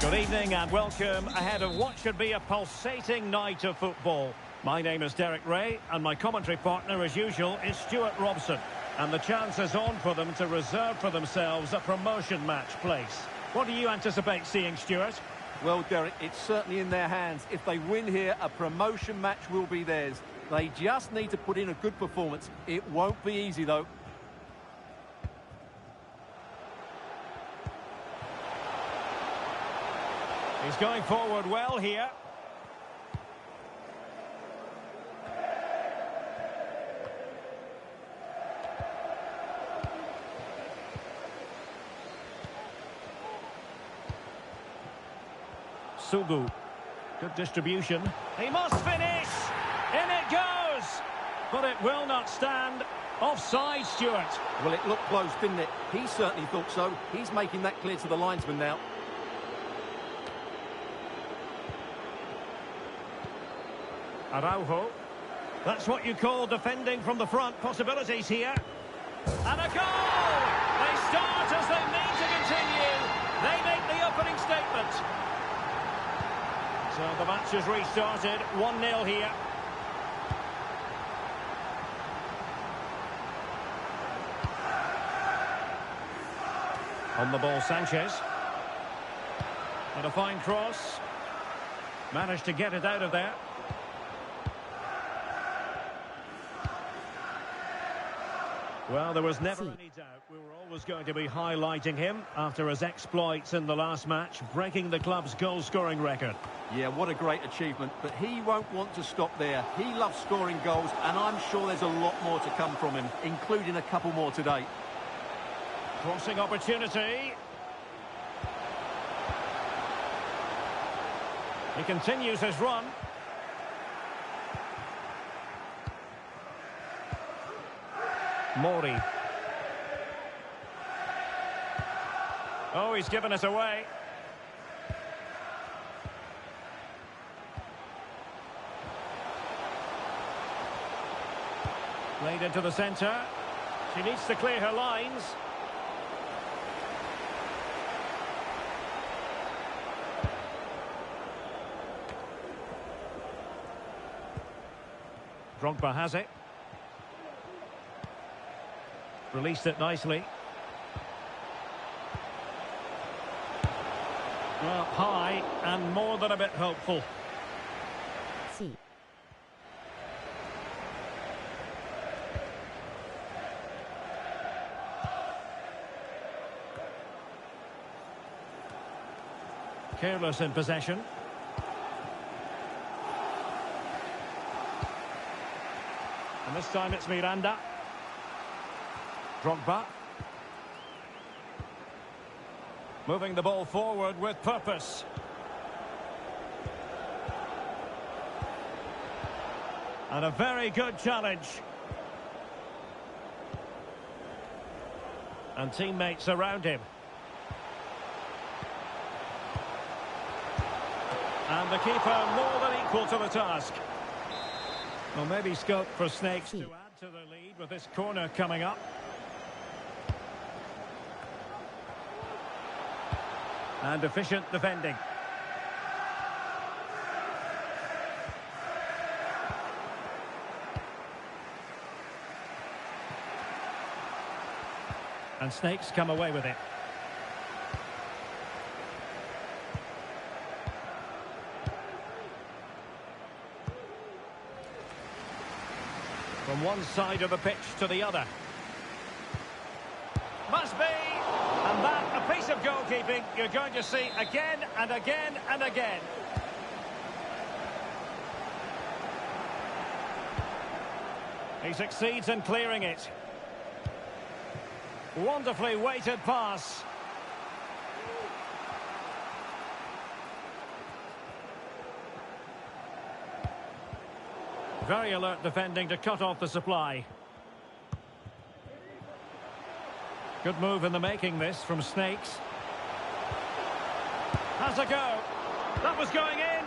Good evening and welcome ahead of what should be a pulsating night of football. My name is Derek Ray and my commentary partner as usual is Stuart Robson. And the chance is on for them to reserve for themselves a promotion match place. What do you anticipate seeing, Stuart? Well, Derek, it's certainly in their hands. If they win here, a promotion match will be theirs. They just need to put in a good performance. It won't be easy, though. He's going forward well here. Sugu. Good distribution. He must finish! In it goes! But it will not stand. Offside, Stuart. Well, it looked close, didn't it? He certainly thought so. He's making that clear to the linesman now. Araujo. That's what you call defending from the front. Possibilities here. And a goal! They start as they mean to continue. They make the opening statement. So the match has restarted. 1-0 here. On the ball, Sanchez. And a fine cross. Managed to get it out of there. Well, there was never any doubt we were always going to be highlighting him after his exploits in the last match, breaking the club's goal-scoring record. Yeah, what a great achievement, but he won't want to stop there. He loves scoring goals, and I'm sure there's a lot more to come from him, including a couple more today. Crossing opportunity. He continues his run. Mori. Oh, he's given it away. Played into the centre. She needs to clear her lines. Drogba has it. Released it nicely. Well, high and more than a bit hopeful. C. Careless in possession. And this time it's Miranda. Drogba. Moving the ball forward with purpose. And a very good challenge. And teammates around him. And the keeper more than equal to the task. Well, maybe scope for Snakes to add to the lead with this corner coming up. And efficient defending. And Snakes come away with it. From one side of the pitch to the other. Must be! And that, a piece of goalkeeping you're going to see again and again and again. He succeeds in clearing it. Wonderfully weighted pass. Very alert defending to cut off the supply. Good move in the making this from Snakes. Has a go. That was going in.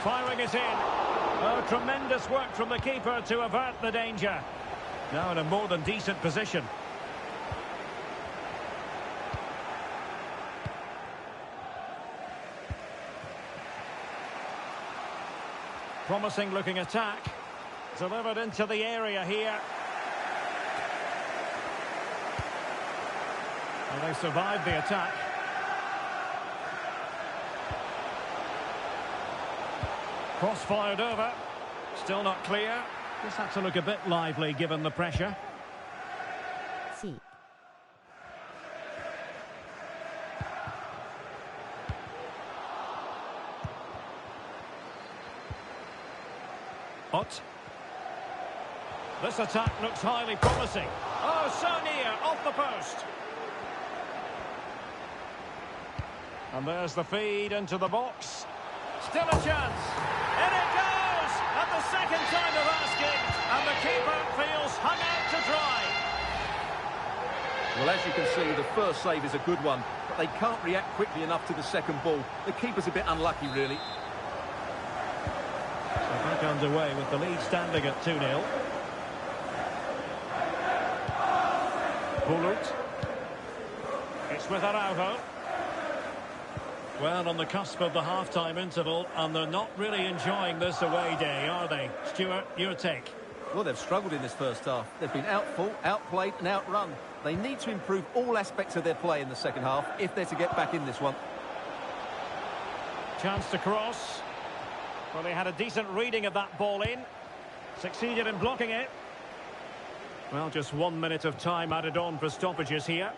Firing it in. Oh, tremendous work from the keeper to avert the danger. Now in a more than decent position. Promising looking attack. Delivered into the area here. And they survived the attack. Cross fired over. Still not clear. Just had to look a bit lively given the pressure. C. Ott. This attack looks highly promising. Oh, so near, off the post. And there's the feed into the box. Still a chance. In it goes! At the second time of asking. And the keeper feels hung out to dry. Well, as you can see, the first save is a good one, but they can't react quickly enough to the second ball. The keeper's a bit unlucky, really. So back underway with the lead standing at 2-0. Bulut. It's with Araujo. Well, on the cusp of the half-time interval, and they're not really enjoying this away day, are they? Stuart, your take? Well, they've struggled in this first half. They've been outfought, outplayed and outrun. They need to improve all aspects of their play in the second half if they're to get back in this one. Chance to cross. Well, they had a decent reading of that ball in. Succeeded in blocking it. Well, just 1 minute of time added on for stoppages here.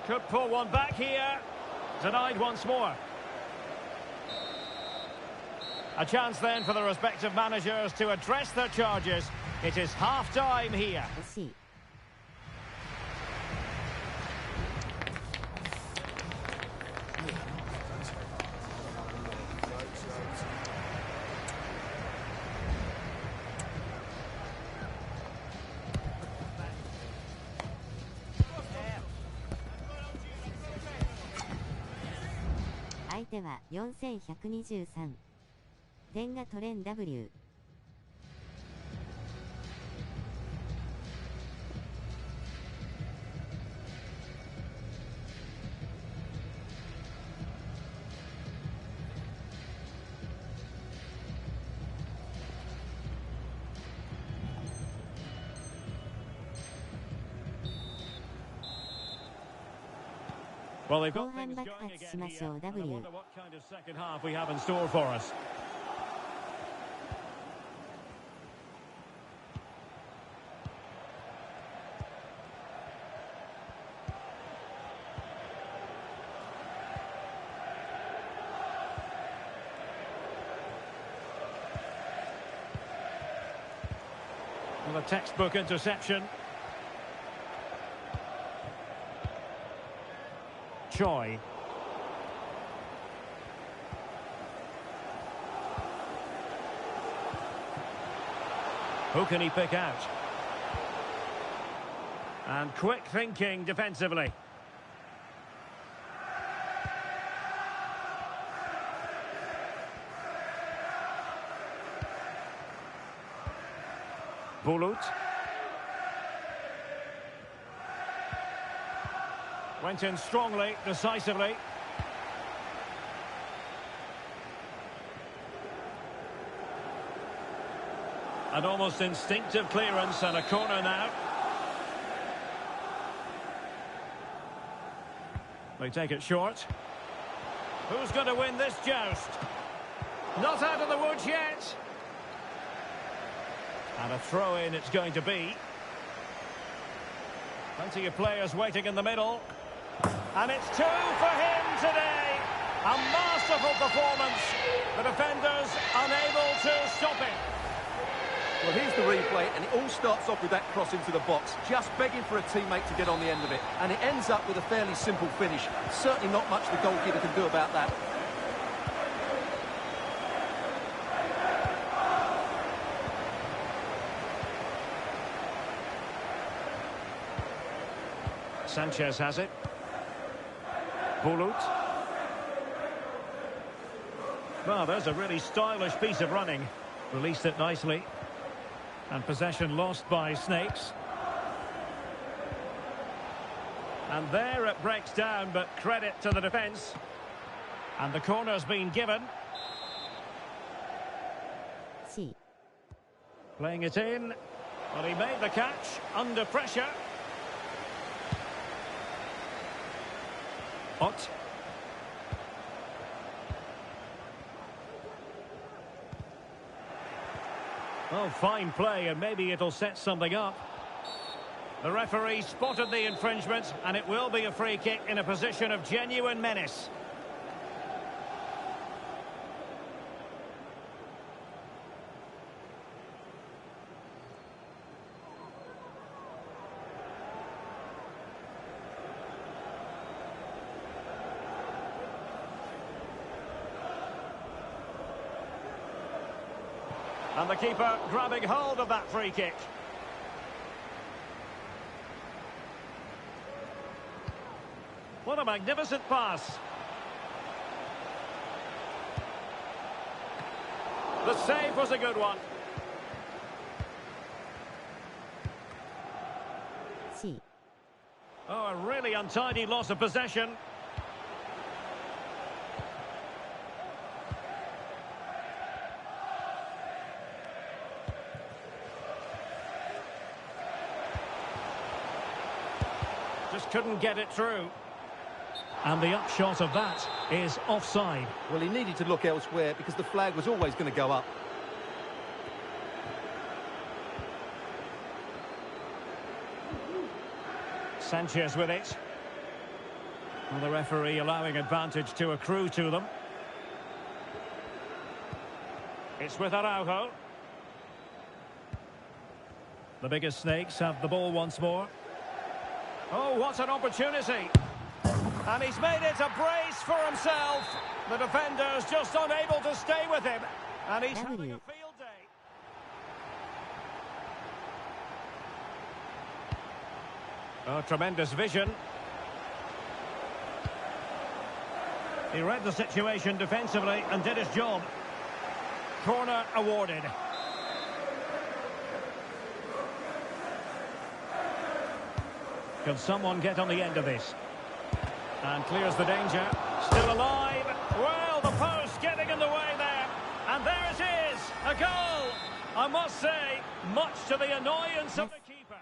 Could pull one back here. Denied once more. A chance then for the respective managers to address their charges. It is half-time here. C. ては4123。点が取れん W。Well, they've 後 got 半 things 爆 going 発し again ましょ here. う I W。 wonder what kind of second half we have in store for us. Well, a textbook interception. Choi. Who can he pick out? And quick thinking defensively. Bulut. Went in strongly, decisively. An almost instinctive clearance and a corner now. They take it short. Who's going to win this joust? Not out of the woods yet. And a throw-in it's going to be. Plenty of players waiting in the middle. And it's two for him today. A masterful performance. The defenders unable to stop it. Well, here's the replay, and it all starts off with that cross into the box, just begging for a teammate to get on the end of it. And it ends up with a fairly simple finish. Certainly not much the goalkeeper can do about that. Sanchez has it. Bulut. Well, there's a really stylish piece of running. Released it nicely. And possession lost by Snakes. And there it breaks down, but credit to the defence. And the corner's been given. C. Playing it in. Well, he made the catch under pressure. Ott. Oh, fine play, and maybe it'll set something up. The referee spotted the infringement, and it will be a free kick in a position of genuine menace. And the keeper grabbing hold of that free kick. What a magnificent pass. The save was a good one. C. Oh, a really untidy loss of possession. Just couldn't get it through. And the upshot of that is offside. Well, he needed to look elsewhere because the flag was always going to go up. Sanchez with it. Well, the referee allowing advantage to accrue to them. It's with Araujo. The biggest Snakes have the ball once more. Oh, what an opportunity. And he's made it a brace for himself. The defender's just unable to stay with him. And he's having a field day. Oh, tremendous vision. He read the situation defensively and did his job. Corner awarded. Can someone get on the end of this? And clears the danger. Still alive. Well, the post getting in the way there. And there it is. A goal. I must say, much to the annoyance of the keeper.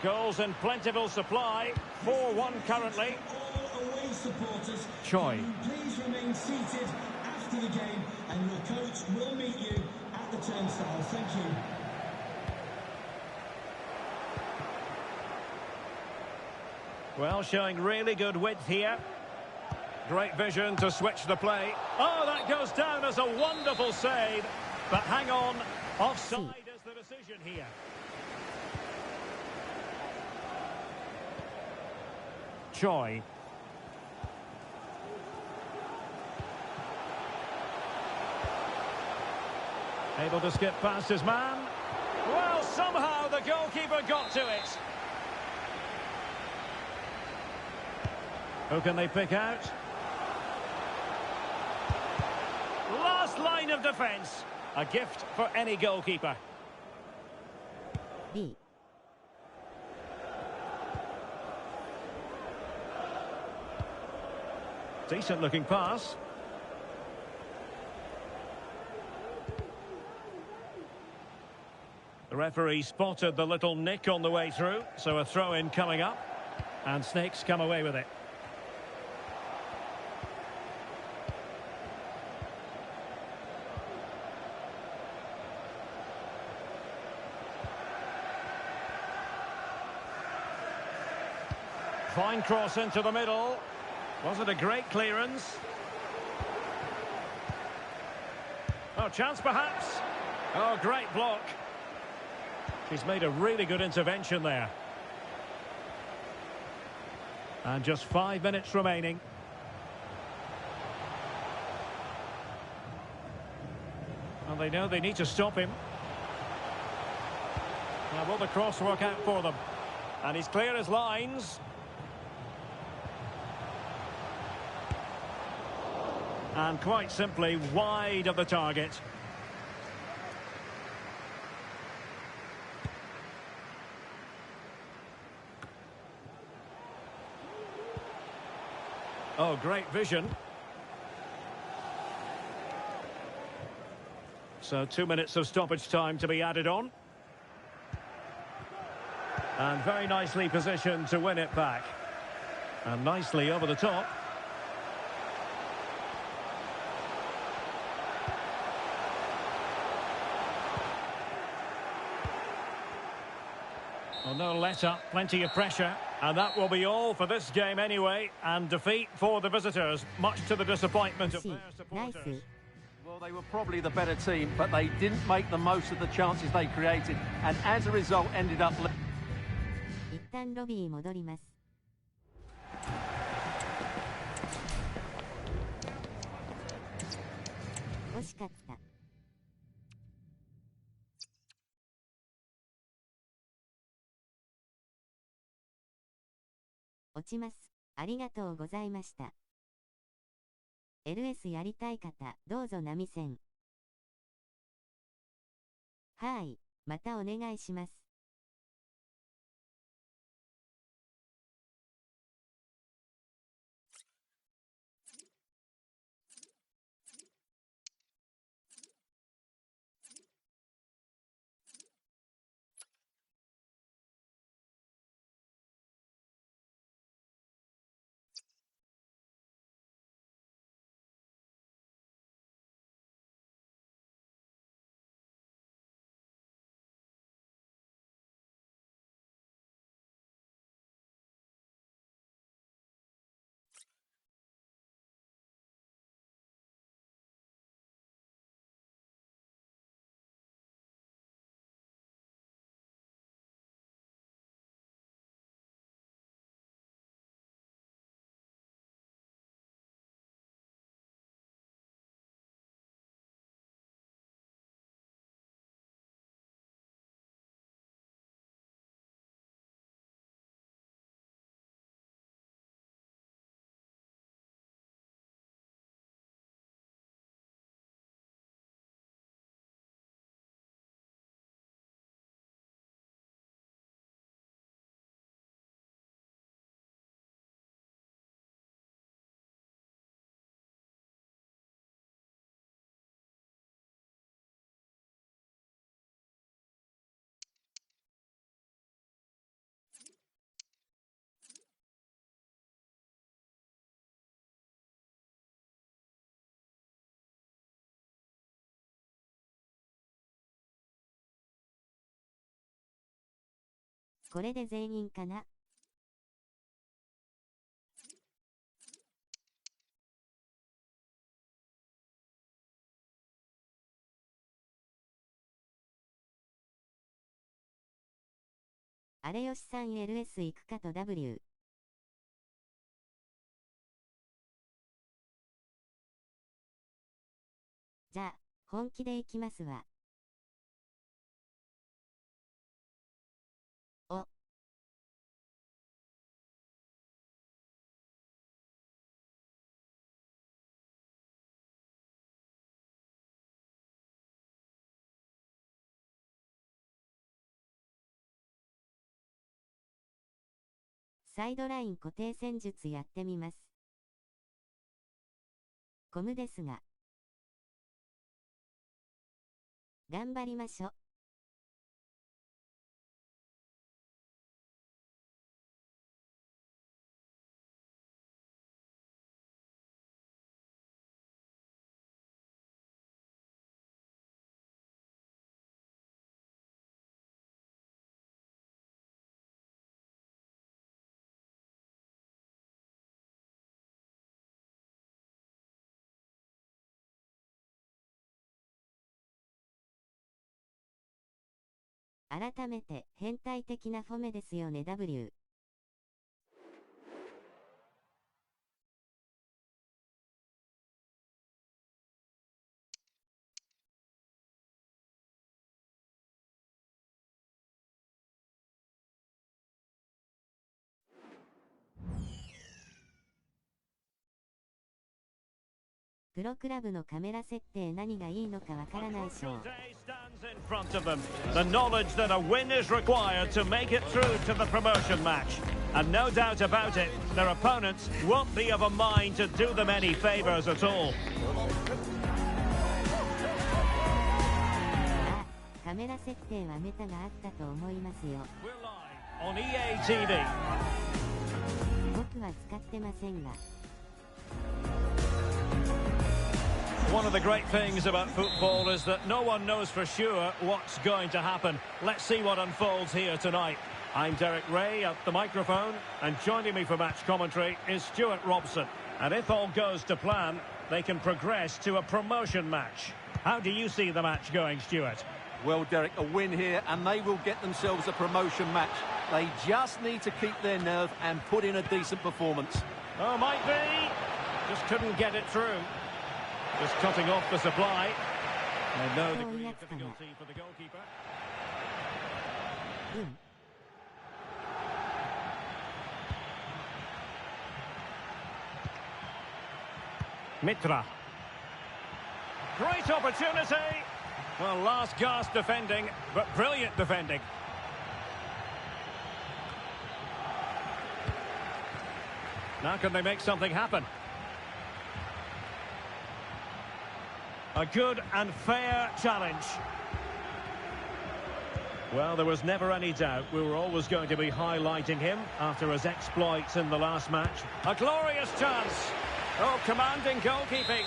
Goals in plentiful supply. 4-1 currently. All away supporters, Choi. can you please remain seated after the game, and your coach will meet you at the turnstile. Thank you. Well, showing really good width here. Great vision to switch the play. Oh, that goes down as a wonderful save. But hang on, offside is the decision here. Choi. Able to skip past his man. Well, somehow the goalkeeper got to it. Who can they pick out? Last line of defence. A gift for any goalkeeper. B. Decent looking pass. The referee spotted the little nick on the way through, so a throw-in coming up. And Snakes come away with it. Fine cross into the middle. Was it a great clearance? Oh, chance perhaps. Oh, great block. He's made a really good intervention there. And just 5 minutes remaining. And they know they need to stop him. Now, will the cross work out for them? And he's clear as lines. And quite simply, wide of the target. Oh, great vision. So 2 minutes of stoppage time to be added on. And very nicely positioned to win it back. And nicely over the top. Well, no let-up, plenty of pressure. And that will be all for this game anyway. And defeat for the visitors, much to the disappointment of their supporters. Well, they were probably the better team, but they didn't make the most of the chances they created. And as a result, ended up... 一旦ロビー戻ります。惜しかった。落ちます。ありがとうございました。LS やりたい方、どうぞ波線。はい、またお願いします。これで全員かな。あれよしさん LS 行くかと W。じゃあ、本気で行きますわ。お。サイドライン固定戦術やってみます。コムですが。頑張りましょ。改めて変態的なフォメですよね W。プロクラブのカメラ設定何がいいのかわからないしょう。In front of them, the knowledge that a win is required to make it through to the promotion match. And no doubt about it, their opponents won't be of a mind to do them any favours at all. あ、カメラ設定はメタがあったと思いますよ。 We're live on EA TV. 僕は使ってませんが。One of the great things about football is that no one knows for sure what's going to happen. Let's see what unfolds here tonight. I'm Derek Ray at the microphone, and joining me for match commentary is Stuart Robson. And if all goes to plan, they can progress to a promotion match. How do you see the match going, Stuart? Well, Derek, a win here and they will get themselves a promotion match. They just need to keep their nerve and put in a decent performance. Oh, might be. Just couldn't get it through. Just cutting off the supply. And no degree of difficulty for the goalkeeper. Mitra. Great opportunity. Well, last gasp defending, but brilliant defending. Now can they make something happen? A good and fair challenge. Well, there was never any doubt we were always going to be highlighting him after his exploits in the last match. A glorious chance. Oh, commanding goalkeeping.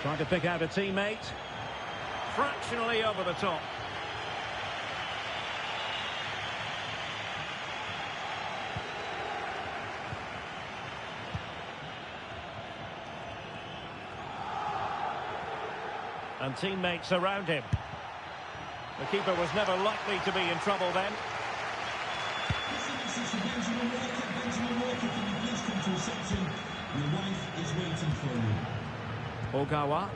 Trying to pick out a teammate. Fractionally over the top. And teammates around him. The keeper was never likely to be in trouble then. Benjamin Walker, can you please come to reception? Your wife is waiting for you. Ogawa.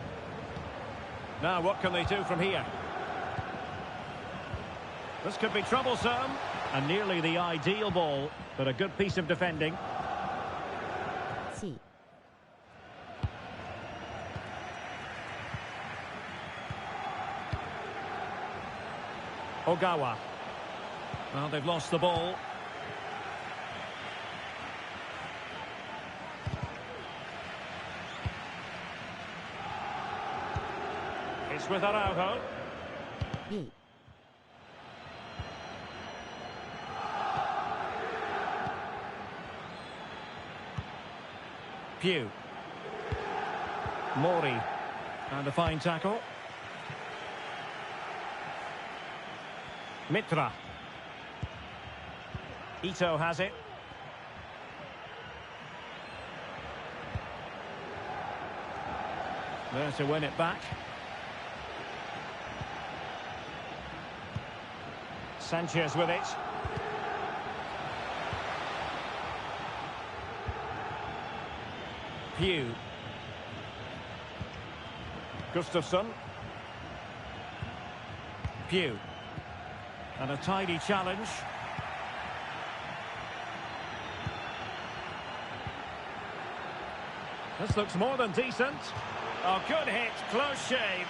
Now what can they do from here? This could be troublesome. And nearly the ideal ball, but a good piece of defending. C. Ogawa. Well, they've lost the ball. It's with Araujo. B. Pew. Mori. And a fine tackle. Mitra. Ito has it. There to win it back. Sanchez with it. Pugh. Gustafsson. Pugh. And a tidy challenge. This looks more than decent. Oh, good hit, close shave.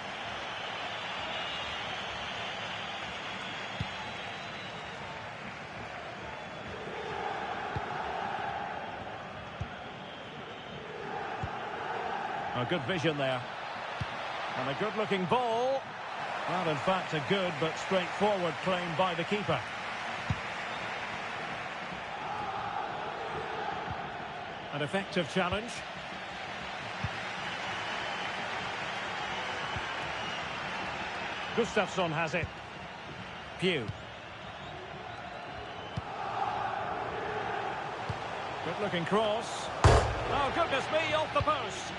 A good vision there. And a good-looking ball. Well, in fact, a good but straightforward claim by the keeper. An effective challenge. Gustafsson has it. Pugh. Good-looking cross. Oh, goodness me, off the post.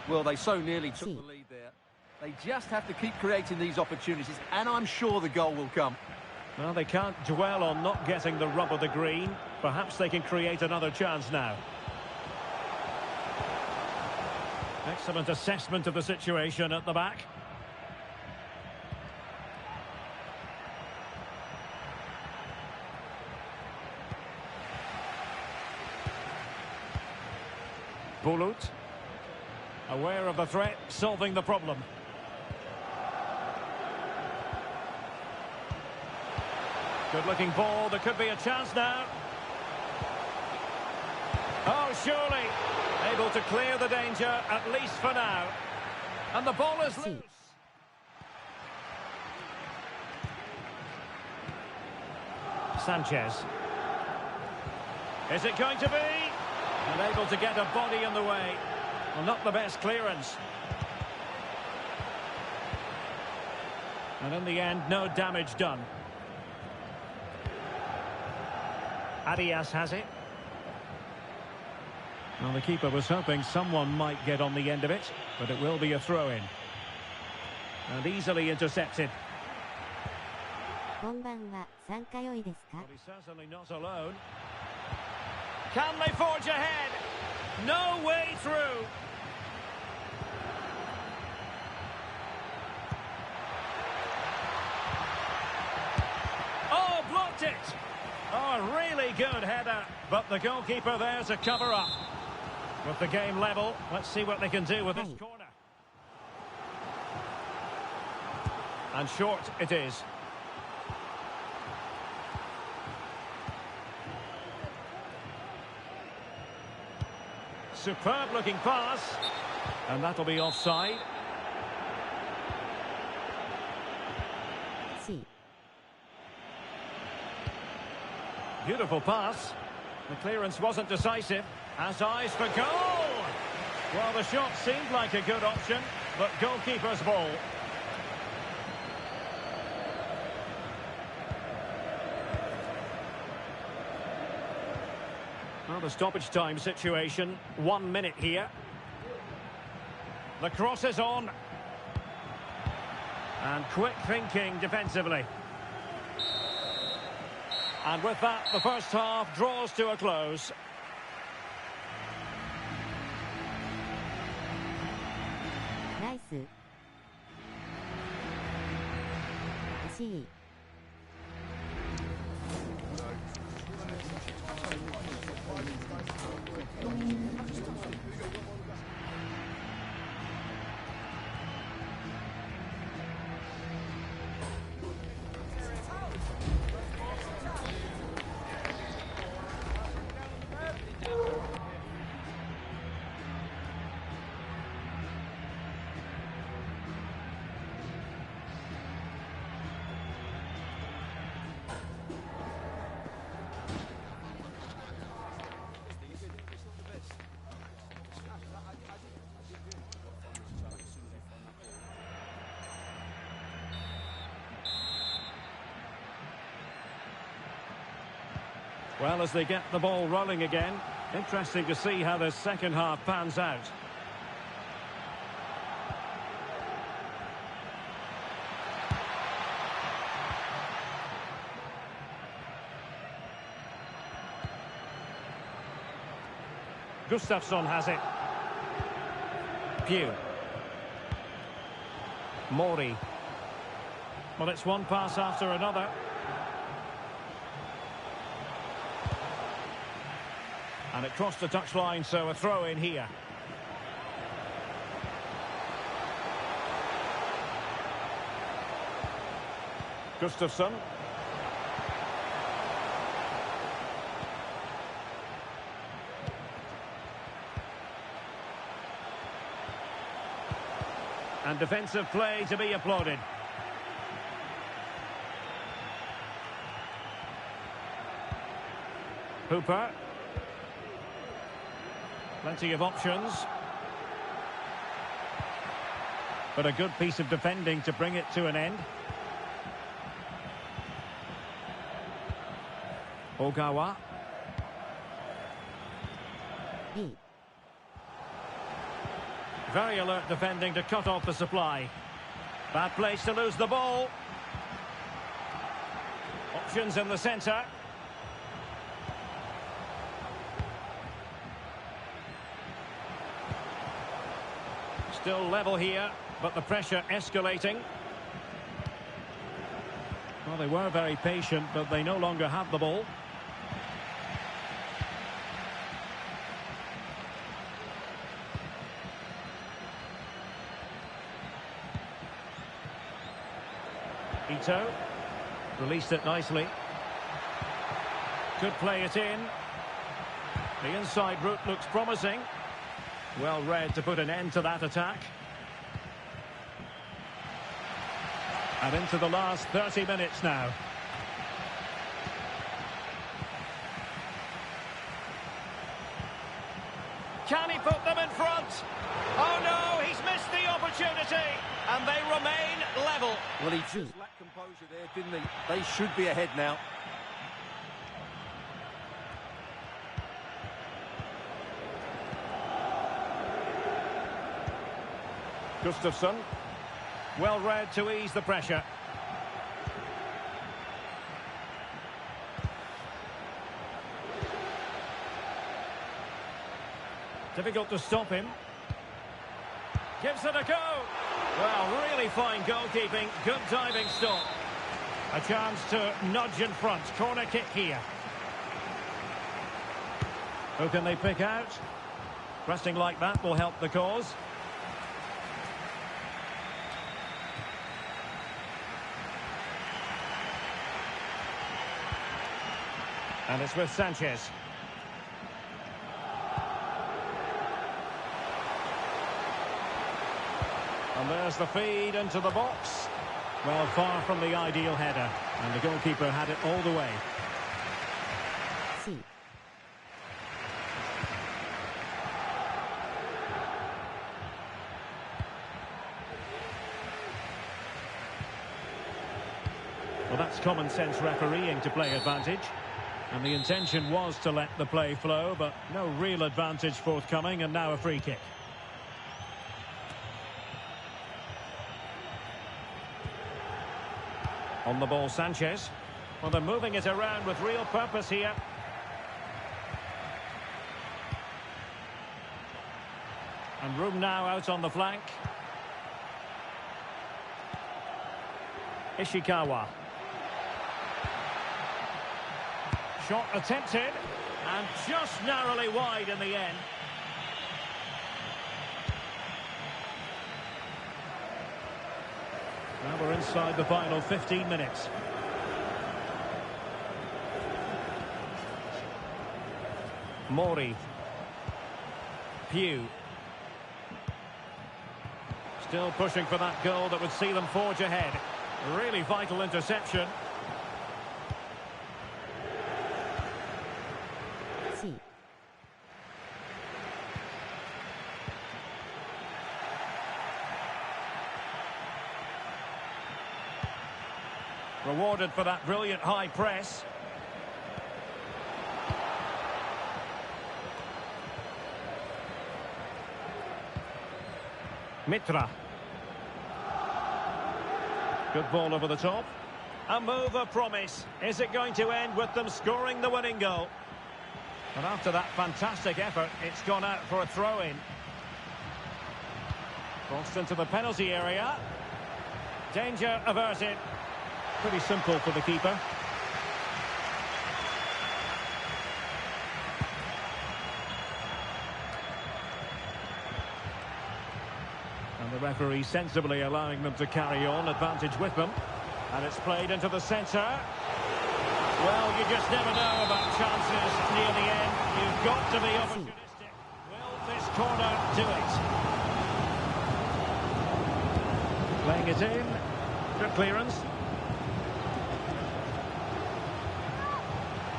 Well, they so nearly took the lead there. They just have to keep creating these opportunities, and I'm sure the goal will come. Well, they can't dwell on not getting the rub of the green. Perhaps they can create another chance now. Excellent assessment of the situation at the back. Bulut. Aware of the threat, solving the problem. Good-looking ball, there could be a chance now. Oh, surely. Able to clear the danger, at least for now. And the ball is loose. Sanchez. Is it going to be? And able to get a body in the way. Well, not the best clearance. And in the end, no damage done. Arias has it. Well, the keeper was hoping someone might get on the end of it, but it will be a throw-in. And easily intercepted. But he's certainly not alone. Can they forge ahead? No way through. Oh, blocked it. Oh, a really good header, but the goalkeeper there to cover up. With the game level, let's see what they can do with this corner. And short it is. Superb looking pass. And that'll be offside. Beautiful pass. The clearance wasn't decisive. Has eyes for goal! Well, the shot seemed like a good option, but goalkeeper's ball. Well, the stoppage time situation, 1 minute here. The cross is on. And quick thinking defensively. And with that, the first half draws to a close. Well, as they get the ball rolling again, interesting to see how the second half pans out. Gustafsson has it. Pugh. Mori. Well, it's one pass after another. And it crossed the touchline, so a throw in here. Gustafsson. And defensive play to be applauded. Hooper. Plenty of options. But a good piece of defending to bring it to an end. Ogawa. Very alert defending to cut off the supply. Bad place to lose the ball. Options in the centre. Still level here, but the pressure escalating. Well, they were very patient, but they no longer have the ball. Ito released it nicely. Could play it in. The inside route looks promising. Well read to put an end to that attack. And into the last 30 minutes now. Can he put them in front? Oh no, he's missed the opportunity. And they remain level. Well, he just lacked composure there, didn't he? They should be ahead now. Gustafsson. Well read to ease the pressure. Difficult to stop him. Gives it a go. Well, really fine goalkeeping. Good diving stop. A chance to nudge in front. Corner kick here. Who can they pick out? Resting like that will help the cause. And it's with Sanchez. And there's the feed into the box. Well, far from the ideal header. And the goalkeeper had it all the way. Well, that's common sense refereeing to play advantage. And the intention was to let the play flow, but no real advantage forthcoming, and now a free kick. On the ball, Sanchez. Well, they're moving it around with real purpose here. And room now out on the flank. Ishikawa. Shot attempted, and just narrowly wide in the end. Now we're inside the final 15 minutes. Mori. Pugh. Still pushing for that goal that would see them forge ahead. Really vital interception. Rewarded for that brilliant high press. Mitra. Good ball over the top. A move of promise. Is it going to end with them scoring the winning goal? And after that fantastic effort, it's gone out for a throw-in. Crossed into the penalty area. Danger averted. Pretty simple for the keeper. And the referee sensibly allowing them to carry on, advantage with them. And it's played into the centre. Well, you just never know about chances near the end. You've got to be opportunistic. Will this corner do it? Playing it in. Good clearance.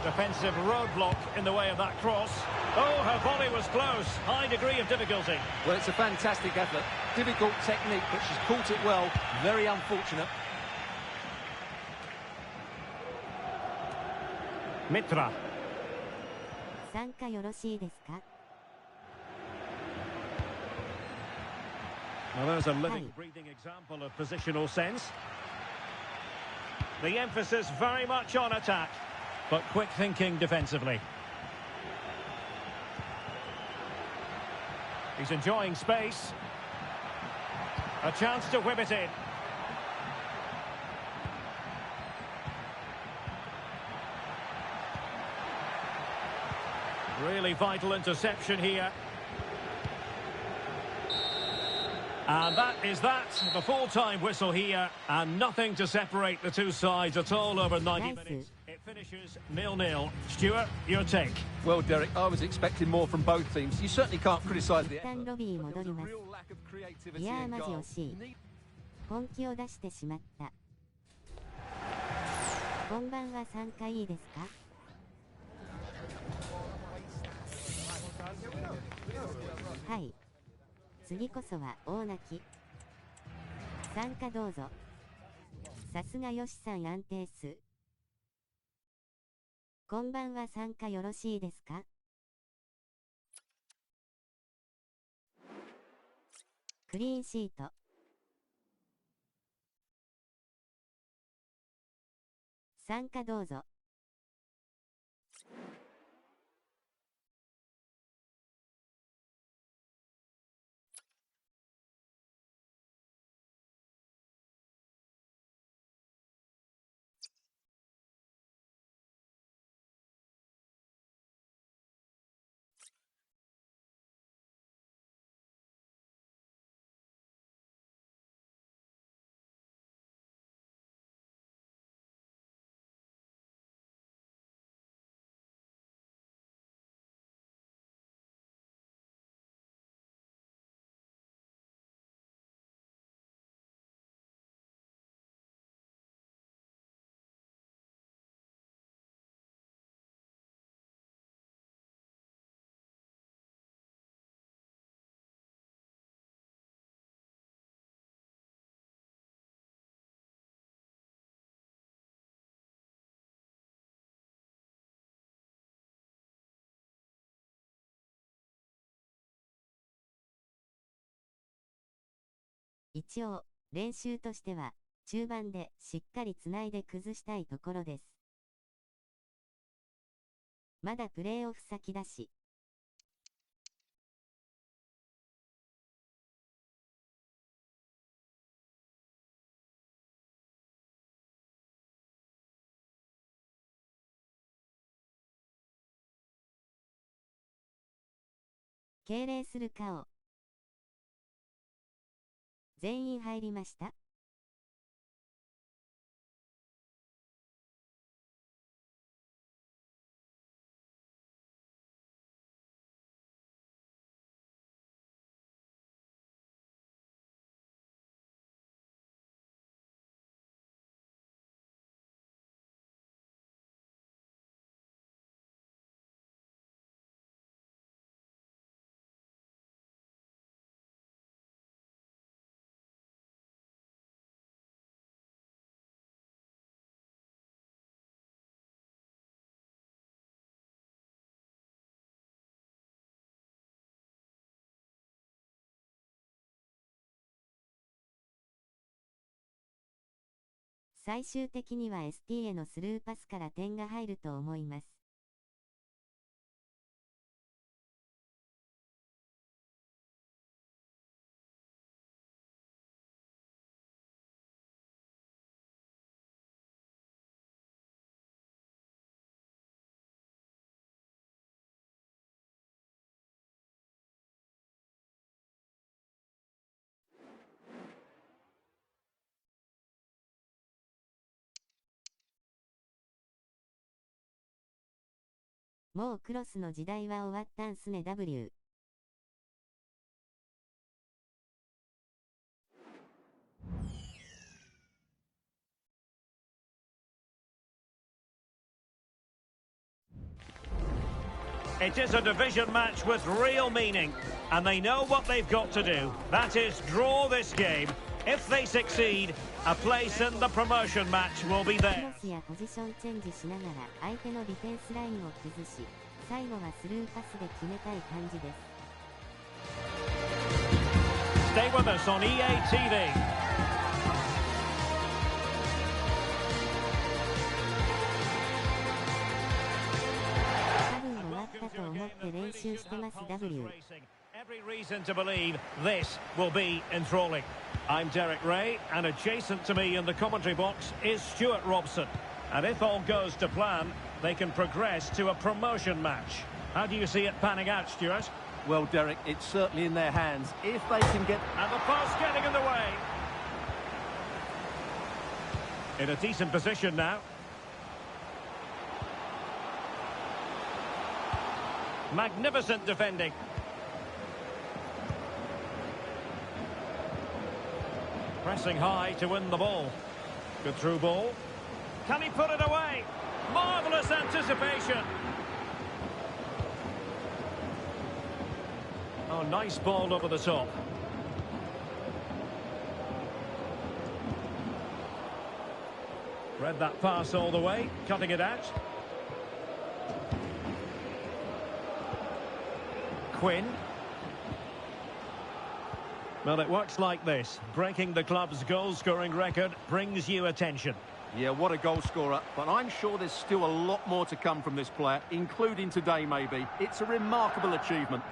Defensive roadblock in the way of that cross. Oh, her volley was close. High degree of difficulty. Well, it's a fantastic effort. Difficult technique, but she's caught it well. Very unfortunate. Mitra. 参加よろしいですか? Well, there's a living, breathing example of positional sense. The emphasis very much on attack, but quick thinking defensively. He's enjoying space. A chance to whip it in. Really vital interception here. And that is that. The full-time whistle here. And nothing to separate the two sides at all over 90 minutes. It finishes 0-0. Stuart, your take. Well, Derek, I was expecting more from both teams. You certainly can't criticise the effort. ロビー戻 There り was a ます real lack of creativity いやー in マジ goal. 惜しい本気を出してしまったこんばんは参加いいですかはい次こそは大泣き参加どうぞさすがよしさん安定数こんばんは参加よろしいですかクリーンシート参加どうぞ一応、練習としては、中盤でしっかりつないで崩したいところです。まだプレーオフ先だし。敬礼する顔。全員入りました。最終的には ST へのスルーパスから点が入ると思います。もうクロスの時代は終わったんすね W。It is a division match with real meaning, and they know what they've got to do. That is, draw this game. If they succeed, a place in the promotion match will be クロ there. スやポジションチェンジしながら相手のディフェンスラインを崩し、最後はスルーパスで決めたい感じです。Stay with us on EA TV. 多分終わったと思って練習してます W。Every reason to believe this will be enthralling. I'm Derek Ray, and adjacent to me in the commentary box is Stuart Robson. And if all goes to plan, they can progress to a promotion match. How do you see it panning out, Stuart? Well, Derek, it's certainly in their hands. If they can get... And the post getting in the way. In a decent position now. Magnificent defending. Pressing high to win the ball. Good through ball. Can he put it away? Marvellous anticipation. Oh, nice ball over the top. Read that pass all the way, cutting it out. Quinn. Well, it works like this. Breaking the club's goal-scoring record brings you attention. Yeah, what a goal scorer. But I'm sure there's still a lot more to come from this player, including today, maybe. It's a remarkable achievement.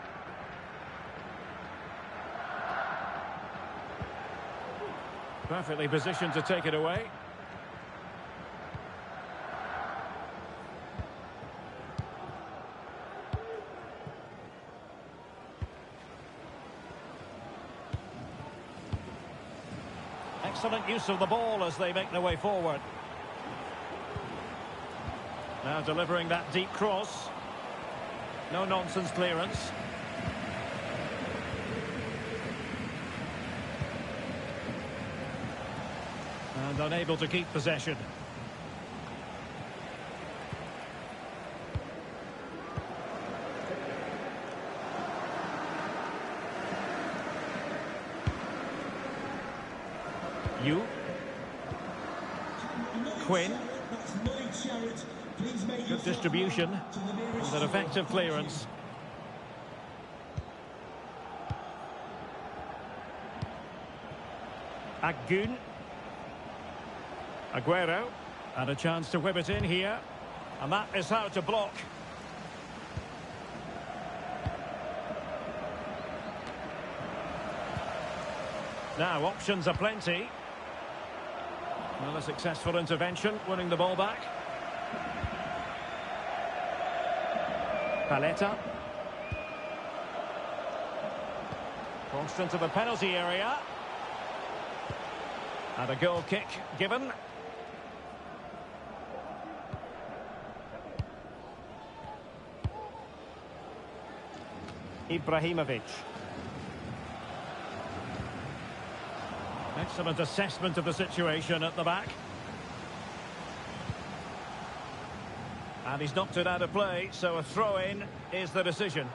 Perfectly positioned to take it away. Excellent use of the ball as they make their way forward. Now delivering that deep cross. No nonsense clearance. And unable to keep possession. Quinn. Good distribution and an effective clearance. Agun. Aguero. And a chance to whip it in here. And that is how to block. Now, options are plenty. Well, a successful intervention, winning the ball back. Paletta. Crossed into the penalty area. And a goal kick given. Ibrahimovic. Excellent assessment of the situation at the back. And he's knocked it out of play, so a throw-in is the decision.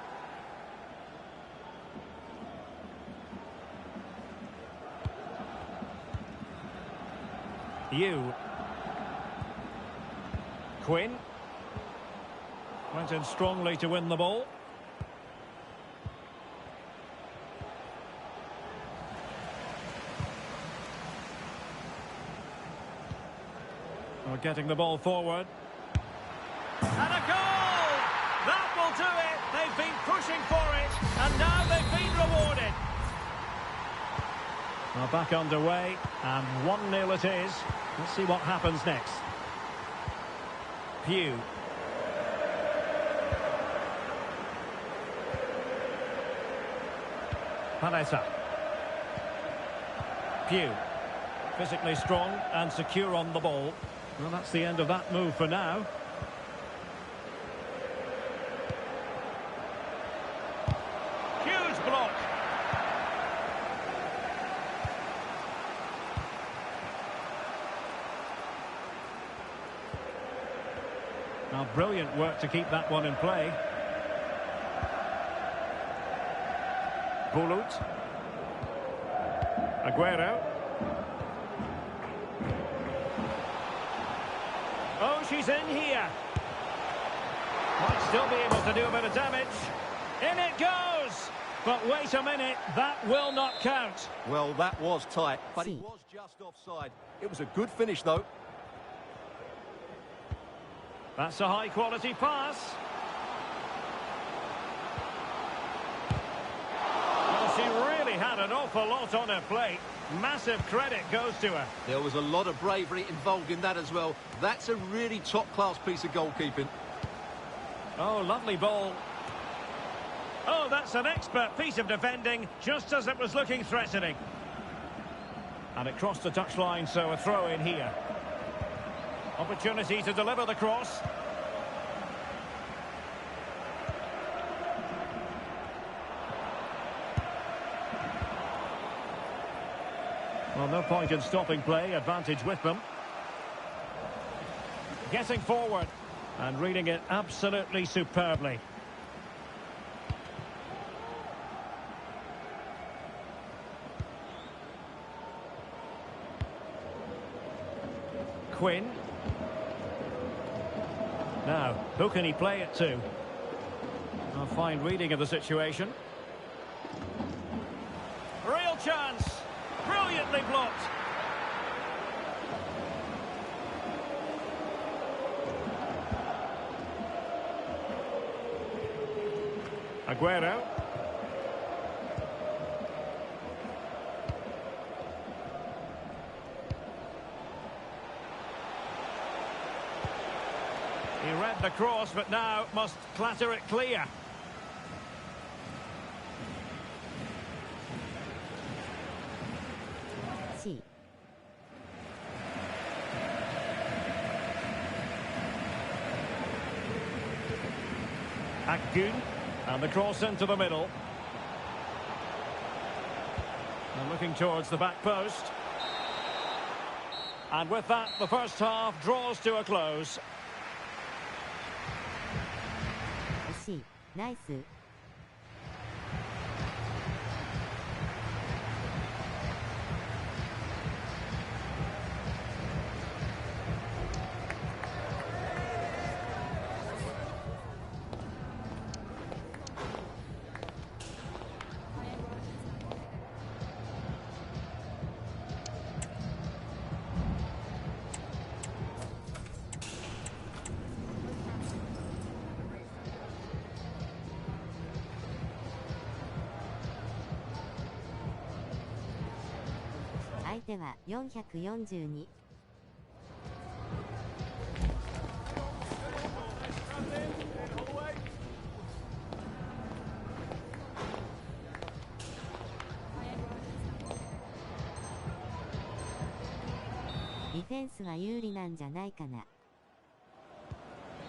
Quinn. Went in strongly to win the ball. We're getting the ball forward. And a goal! That will do it. They've been pushing for it, and now they've been rewarded. Well, back underway, and 1-0 it is. Let's see what happens next. Pugh. Paletta. Pugh. Physically strong and secure on the ball. Well, that's the end of that move for now. Huge block. Now, brilliant work to keep that one in play. Bulut. Aguero. Oh, she's in here. Might still be able to do a bit of damage. In it goes! But wait a minute, that will not count. Well, that was tight, but it was just offside. It was a good finish, though. That's a high-quality pass. Well, she really had an awful lot on her plate. Massive credit goes to her. There was a lot of bravery involved in that as well. That's a really top-class piece of goalkeeping. Oh, lovely ball. Oh, that's an expert piece of defending, just as it was looking threatening. And it crossed the touchline, so a throw in here. Opportunity to deliver the cross. Well, no point in stopping play, advantage with them. Getting forward and reading it absolutely superbly. Quinn. Now, who can he play it to? A fine reading of the situation. Real chance. Brilliantly blocked. Aguero. He read the cross, but now must clatter it clear. C. Akgun, and the cross into the middle. And looking towards the back post. And with that, the first half draws to a close. C. Nice.相手は442。ディフェンスは有利なんじゃないかな。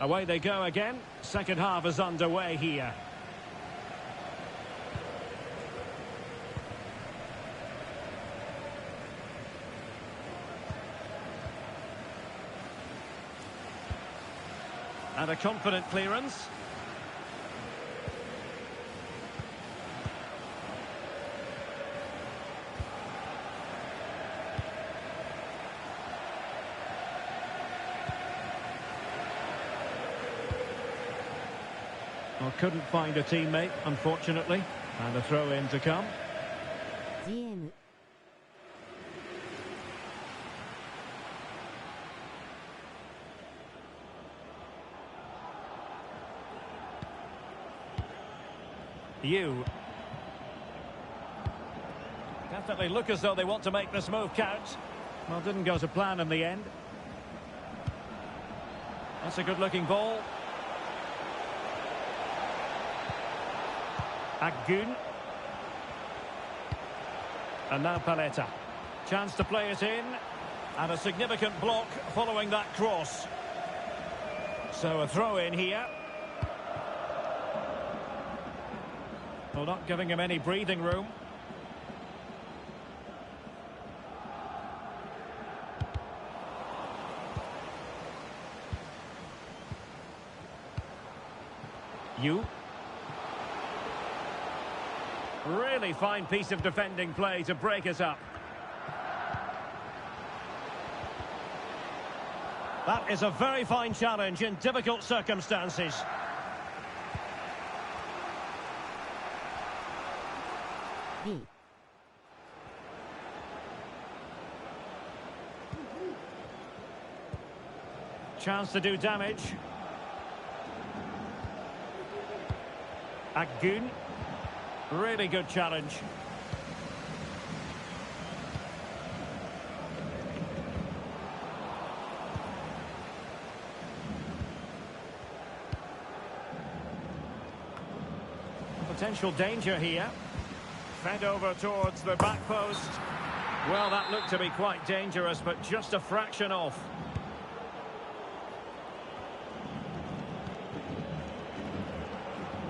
Away they go again. Second half is underway here. And a confident clearance. Well, couldn't find a teammate, unfortunately. And a throw in to come. GM。 Well, You. Definitely look as though they want to make this move count. Well, didn't go to plan in the end. That's a good-looking ball. Agun. And now Paletta. Chance to play it in. And a significant block following that cross. So a throw in here. Well, not giving him any breathing room. You. Really fine piece of defending play to break us up. That is a very fine challenge in difficult circumstances. B. Chance to do damage. Agun. Really good challenge. Potential danger here. Fed over towards the back post. Well, that looked to be quite dangerous, but just a fraction off.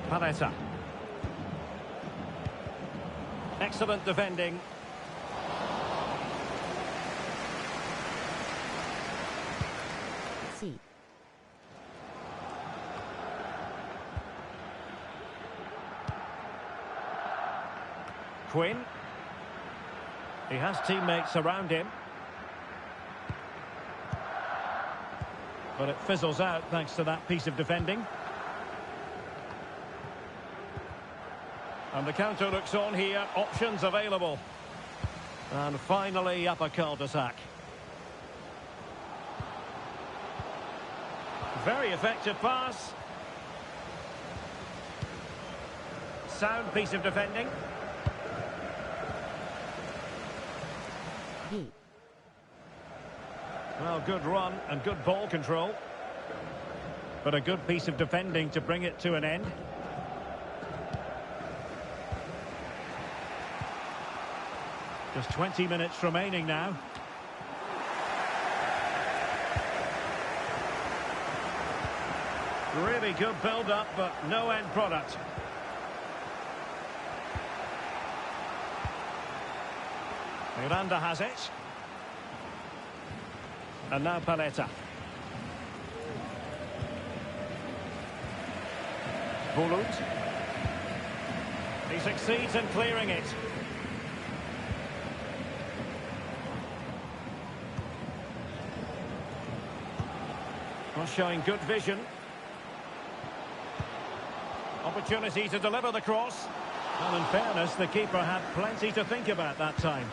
Paletta. Excellent defending. C. Quinn. He has teammates around him. But it fizzles out thanks to that piece of defending. And the counter looks on here. Options available. And finally up a cul-de-sac. Very effective pass. Sound piece of defending. B. Well, good run and good ball control. But a good piece of defending to bring it to an end. Just 20 minutes remaining now. Really good build-up, but no end product. Miranda has it. And now Paletta. Bulut. He succeeds in clearing it. Well, showing good vision. Opportunity to deliver the cross. Well, in fairness, the keeper had plenty to think about that time.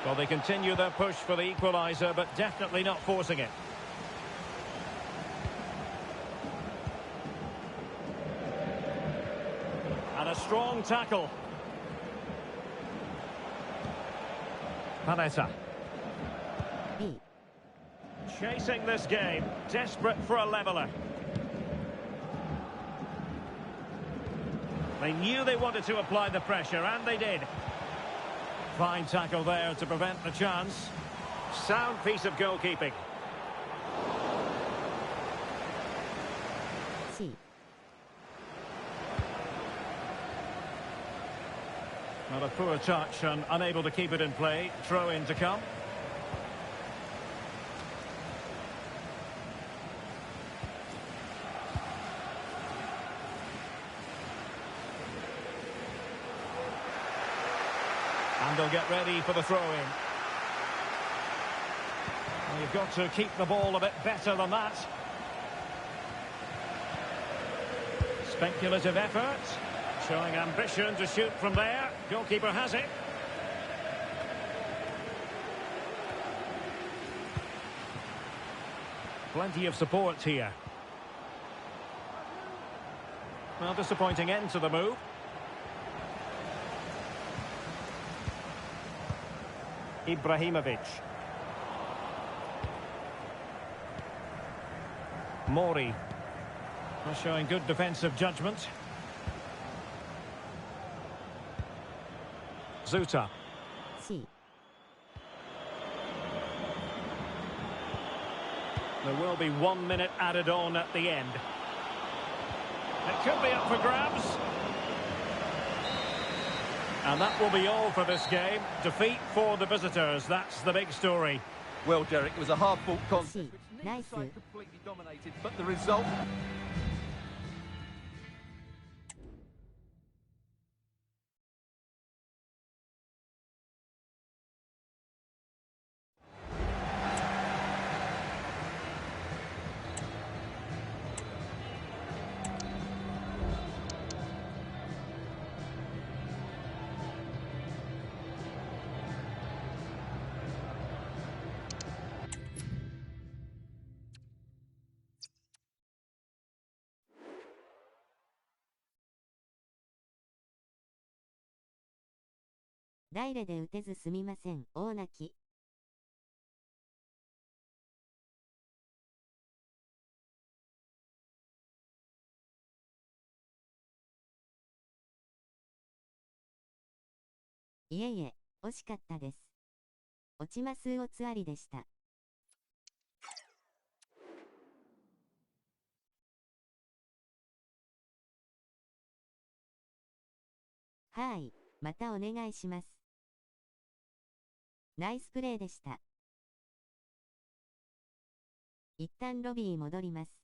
Well, they continue their push for the equaliser, but definitely not forcing it. And a strong tackle. Paletta. B. Chasing this game, desperate for a leveller. They knew they wanted to apply the pressure, and they did. Fine tackle there to prevent the chance. Sound piece of goalkeeping. C. Not a poor touch and unable to keep it in play. Throw in to come. And they'll get ready for the throw-in. Well, you've got to keep the ball a bit better than that. Speculative effort. Showing ambition to shoot from there. Goalkeeper has it. Plenty of support here. Well, disappointing end to the move. Ibrahimovic. Mori. Showing good defensive judgment. Zuta. C. There will be 1 minute added on at the end. It could be up for grabs. And that will be all for this game. Defeat for the visitors. That's the big story. Well, Derek, it was a hard-fought contest. C. Nice. Completely dominated, but the result...ダイレで打てずすみません。大泣き。いえいえ、惜しかったです。落ちますおつわりでした。はい、またお願いします。ナイスプレーでした。一旦ロビー戻ります。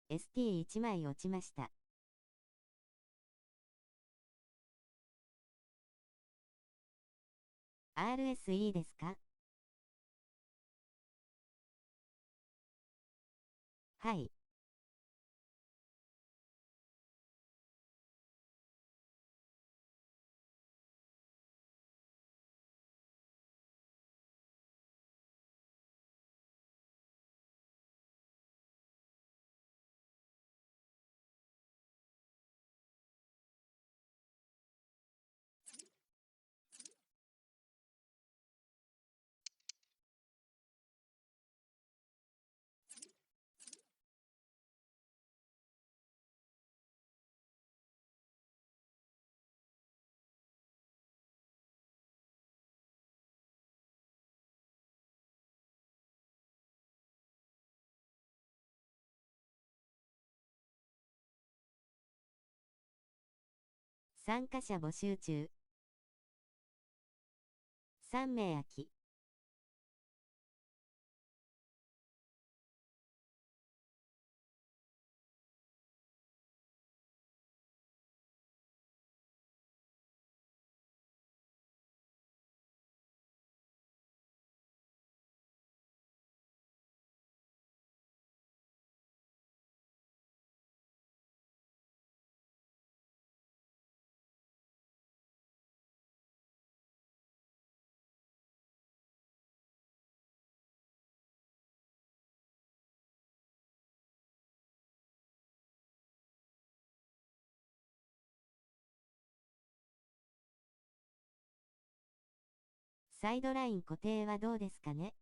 ST1 枚落ちました。RSE ですか？はい。参加者募集中。3名空き。サイドライン固定はどうですかね？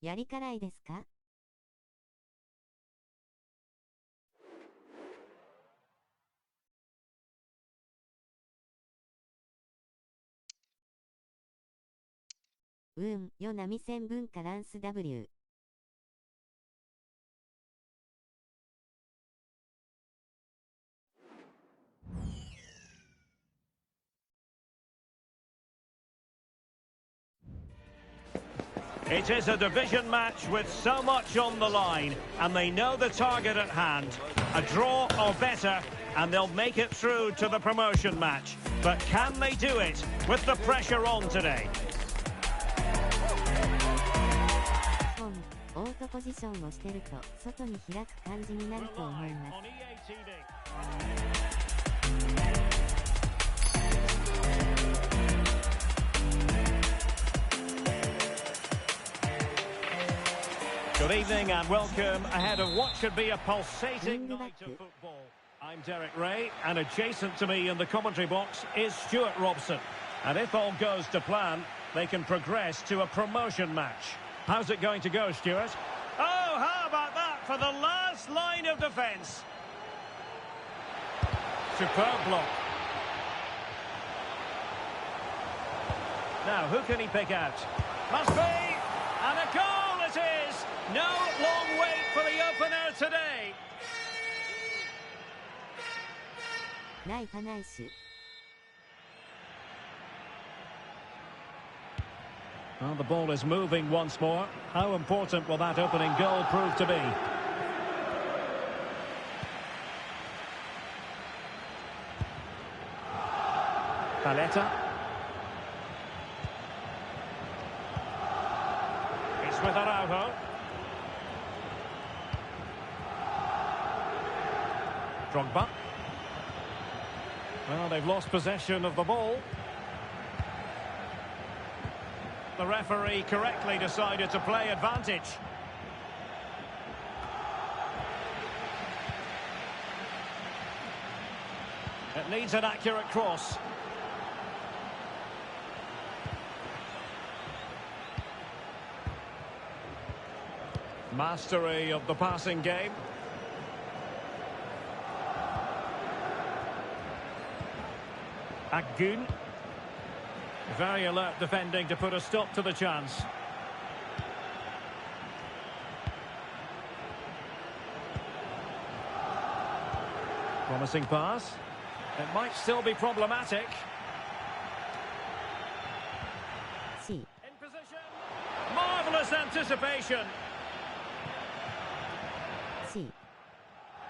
やり辛いですか？よ波線分カランス W。It is a division match with so much on the line, and they know the target at hand. A draw or better, and they'll make it through to the promotion match. But can they do it with the pressure on today? オートポジションをしてると外に開く感じになると思います。Good evening and welcome ahead of what should be a pulsating night of football. I'm Derek Ray, and adjacent to me in the commentary box is Stuart Robson. And if all goes to plan, they can progress to a promotion match. How's it going to go, Stuart? Oh, how about that for the last line of defence? Superb block. Now, who can he pick out? Must be! And a goal it is! No long wait for the opener today. ないかないし。Well, the ball is moving once more. How important will that opening goal prove to be? Paletta. It's with Araujo. Drogba. Well, they've lost possession of the ball. The referee correctly decided to play advantage. It needs an accurate cross. Mastery of the passing game. Agun. Very alert defending to put a stop to the chance. Promising pass. It might still be problematic. C. In position. Marvellous anticipation. C.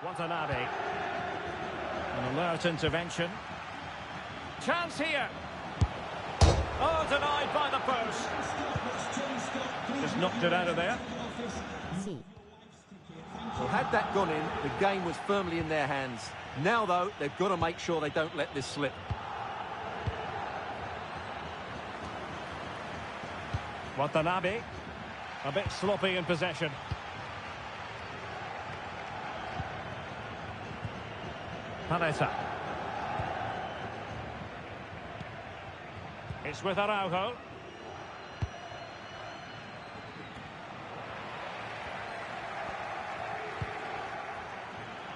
Watanabe. An alert intervention. Chance here. Oh, denied by the post. Just knocked it out of there. C. Well, had that gone in, the game was firmly in their hands. Now, though, they've got to make sure they don't let this slip. Watanabe. A bit sloppy in possession. Paletta. It's with Araujo.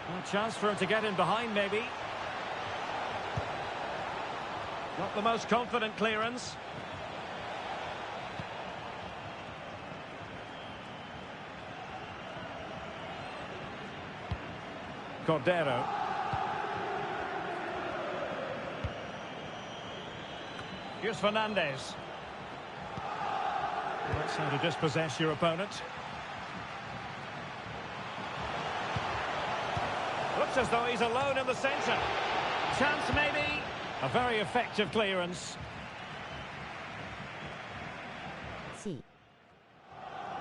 A chance for him to get in behind, maybe. Not the most confident clearance. Cordero. Here's Fernandez. That's how to dispossess your opponent. Looks as though he's alone in the centre. Chance maybe. A very effective clearance. C.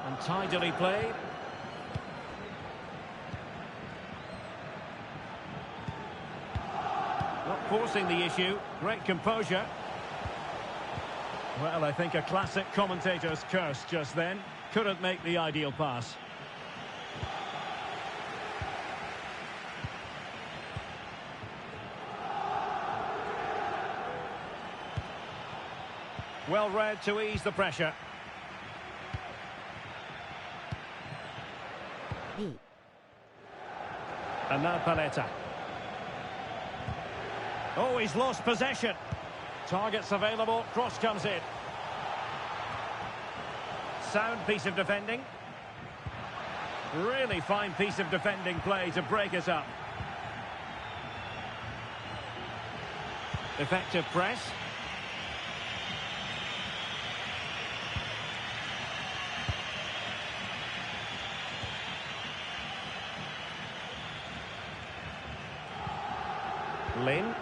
And tidily played. Not forcing the issue. Great composure. Well, I think a classic commentator's curse just then. Couldn't make the ideal pass. Well read to ease the pressure. B. And now Paletta. Oh, he's lost possession. Targets available, cross comes in. Sound piece of defending. Really fine piece of defending play to break it up. Effective press. Lin.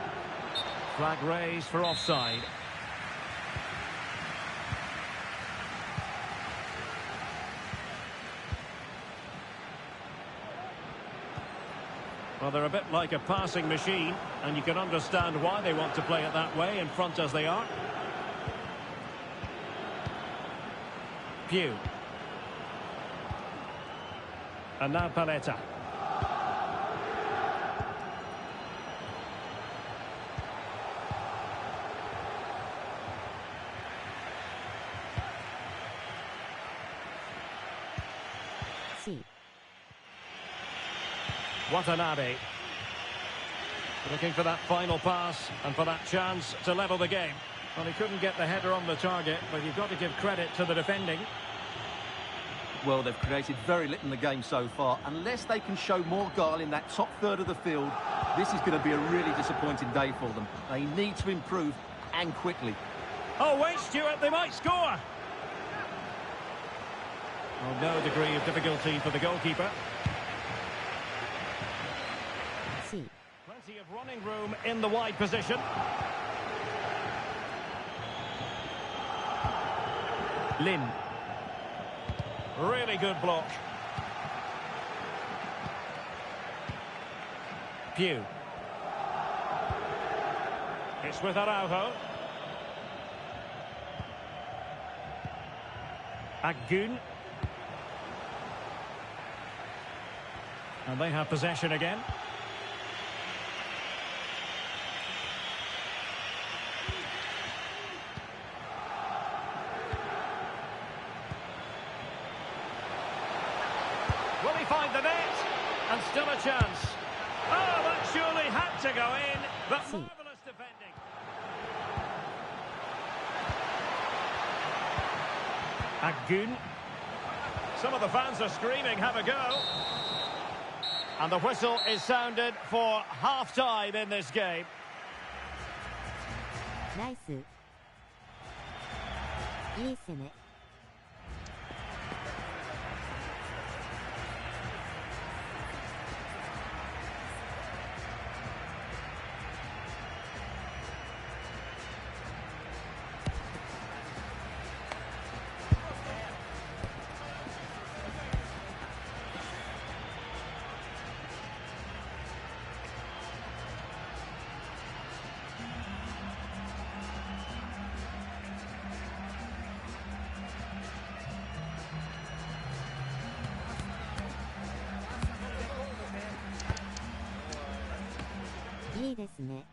Flag raised for offside. Well, they're a bit like a passing machine, and you can understand why they want to play it that way, in front as they are. Pugh. And now Paletta. Watanabe. Looking for that final pass and for that chance to level the game. Well, he couldn't get the header on the target, but you've got to give credit to the defending. Well, they've created very little in the game so far. Unless they can show more guile in that top third of the field, this is going to be a really disappointing day for them. They need to improve, and quickly. Oh, wait, Stuart, they might score! Well, no degree of difficulty for the goalkeeper. Plenty of running room in the wide position. Lin. Really good block. Pugh. It's with Araujo. Agun. And they have possession again. Will he find the net? And still a chance. Oh, that surely had to go in. But marvellous defending. Agun. Some of the fans are screaming, have a go. And the whistle is sounded for half-time in this game. Nice. いい攻め。いいですね。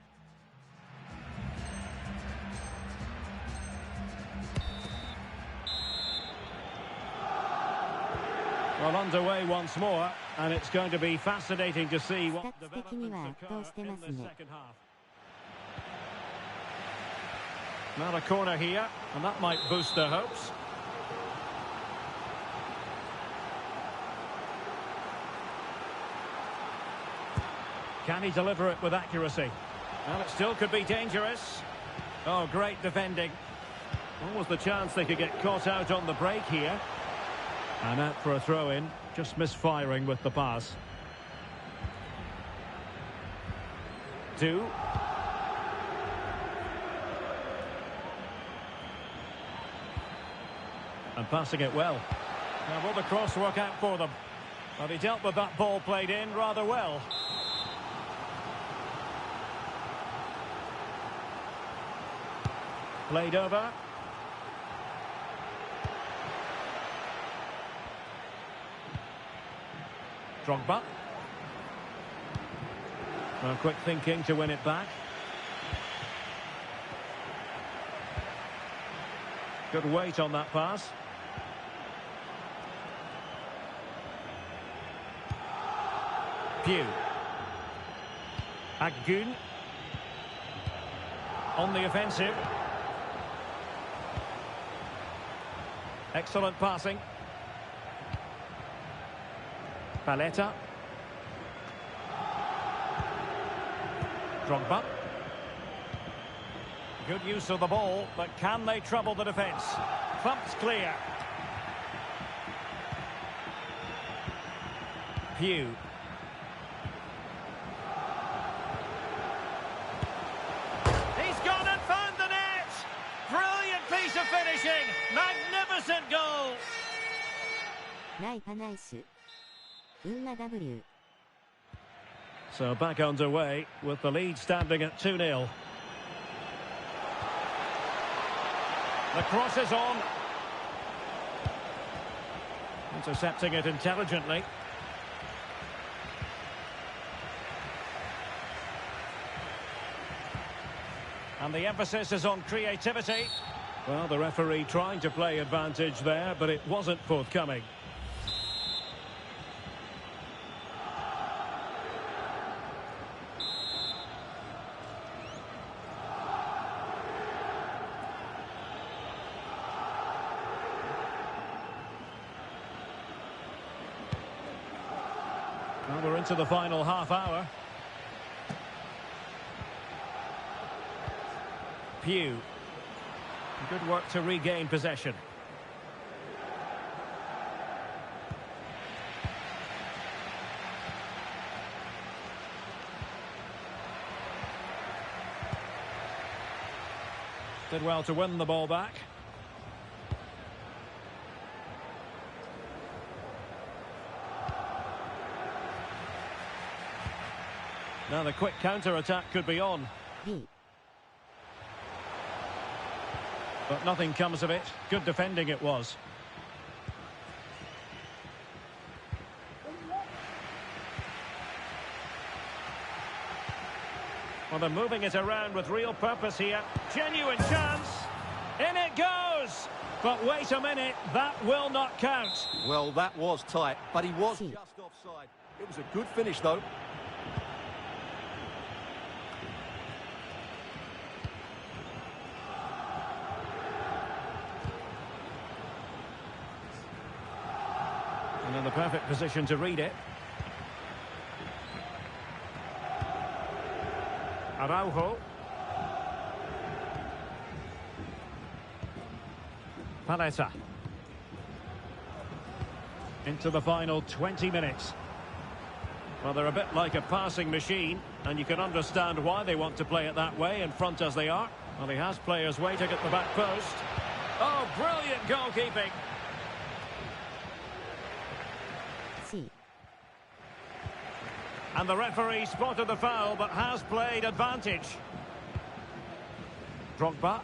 Well, underway once more, and it's going to be fascinating to see what スタッツ的には圧倒してますね。 Not a corner here, and that might boost their hopes. Can he deliver it with accuracy? Well, it still could be dangerous. Oh, great defending. What was the chance they could get caught out on the break here? And out for a throw-in, just misfiring with the pass. 2. And passing it well. Now, will the cross work out for them? Well, he dealt with that ball played in rather well. Played over. Drogba. Well, quick thinking to win it back. Good weight on that pass. Pugh. Agun. On the offensive. Excellent passing. Paletta. Drogba. Good use of the ball, but can they trouble the defence? Thumped clear. Pugh. ナイパナイシュ。ウンマ W。So back underway with the lead standing at 2-0. The cross is on. Intercepting it intelligently. And the emphasis is on creativity. Well, the referee trying to play advantage there, but it wasn't forthcoming. Well, we're into the final half hour. Pugh. Good work to regain possession. Did well to win the ball back. Now the quick counter-attack could be on. But nothing comes of it. Good defending it was. Well, they're moving it around with real purpose here. Genuine chance. In it goes. But wait a minute, that will not count. Well, that was tight, but he was just offside. It was a good finish, though. And in the perfect position to read it. Araujo. Paletta. Into the final 20 minutes. Well, they're a bit like a passing machine, and you can understand why they want to play it that way, in front as they are. Well, he has players waiting at the back post. Oh, brilliant goalkeeping. And the referee spotted the foul, but has played advantage. Drogba.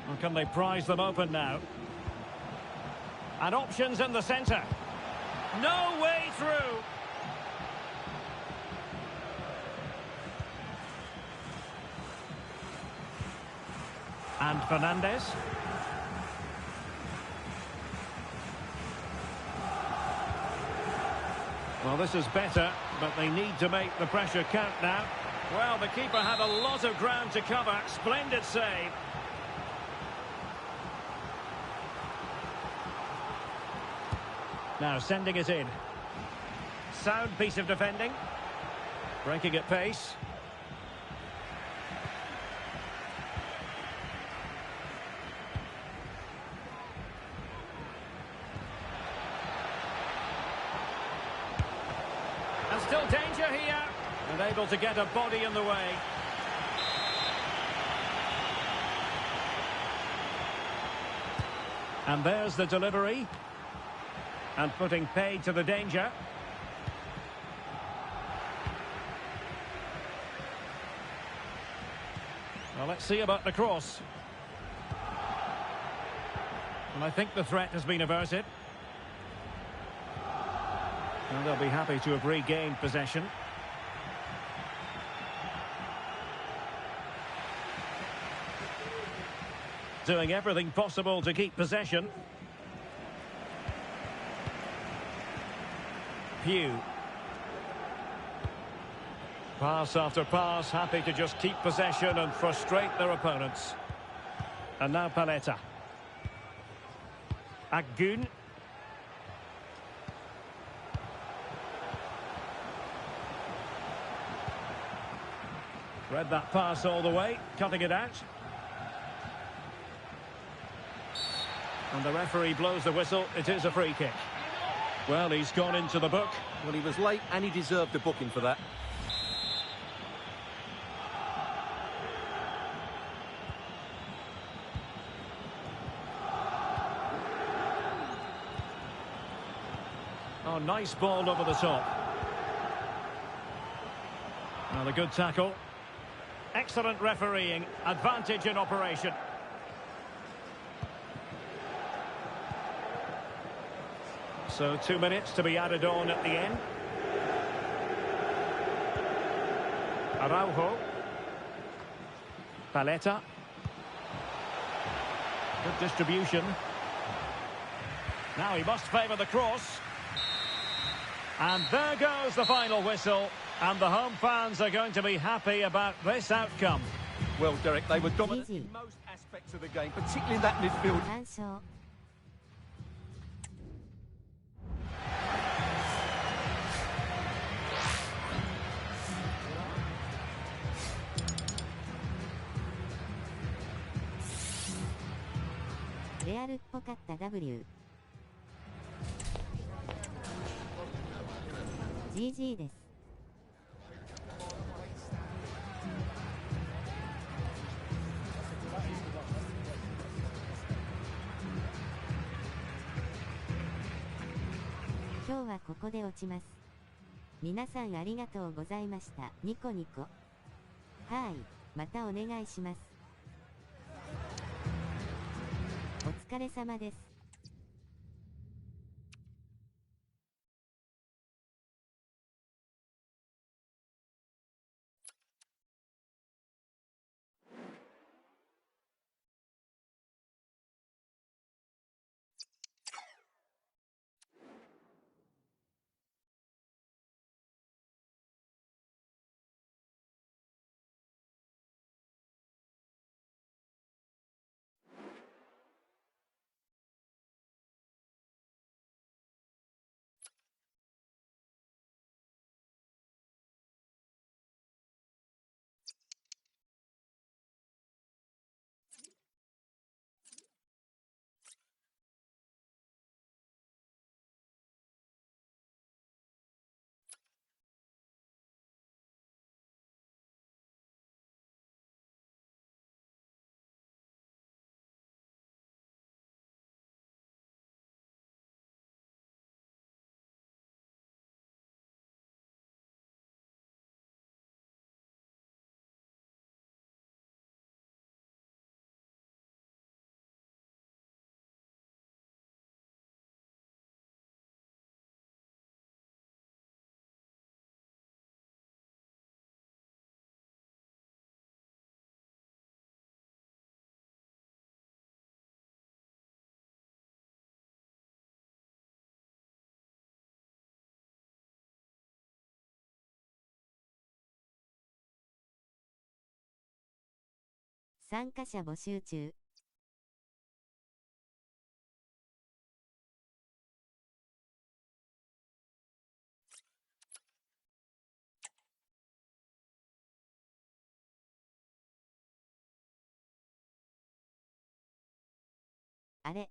Or can they prize them open now? And options in the centre. No way through. And Fernandes. Well, this is better, but they need to make the pressure count now. Well, the keeper had a lot of ground to cover. Splendid save. Now sending it in. Sound piece of defending. Breaking at pace. And still danger here. And able to get a body in the way. And there's the delivery. And putting paid to the danger. Well, let's see about the cross. And I think the threat has been averted. And they'll be happy to have regained possession. Doing everything possible to keep possession. Pugh. Pass after pass, happy to just keep possession and frustrate their opponents. And now Paletta. Agun. Read that pass all the way, cutting it out. And the referee blows the whistle. It is a free kick. Well, he's gone into the book. Well, he was late and he deserved a booking for that. Nice ball over the top. Well, a good tackle. Excellent refereeing. Advantage in operation. So 2 minutes to be added on at the end. Araujo. Paletta. Good distribution. Now he must favour the cross. And there goes the final whistle. And the home fans are going to be happy about this outcome. Well, Derek, they were dominant in most aspects of the game, particularly in that midfield. 完勝。レアルっぽかった W。 GG です。今日はここで落ちます。皆さんありがとうございました。ニコニコ。はい、またお願いします。お疲れ様です。参加者募集中。あれ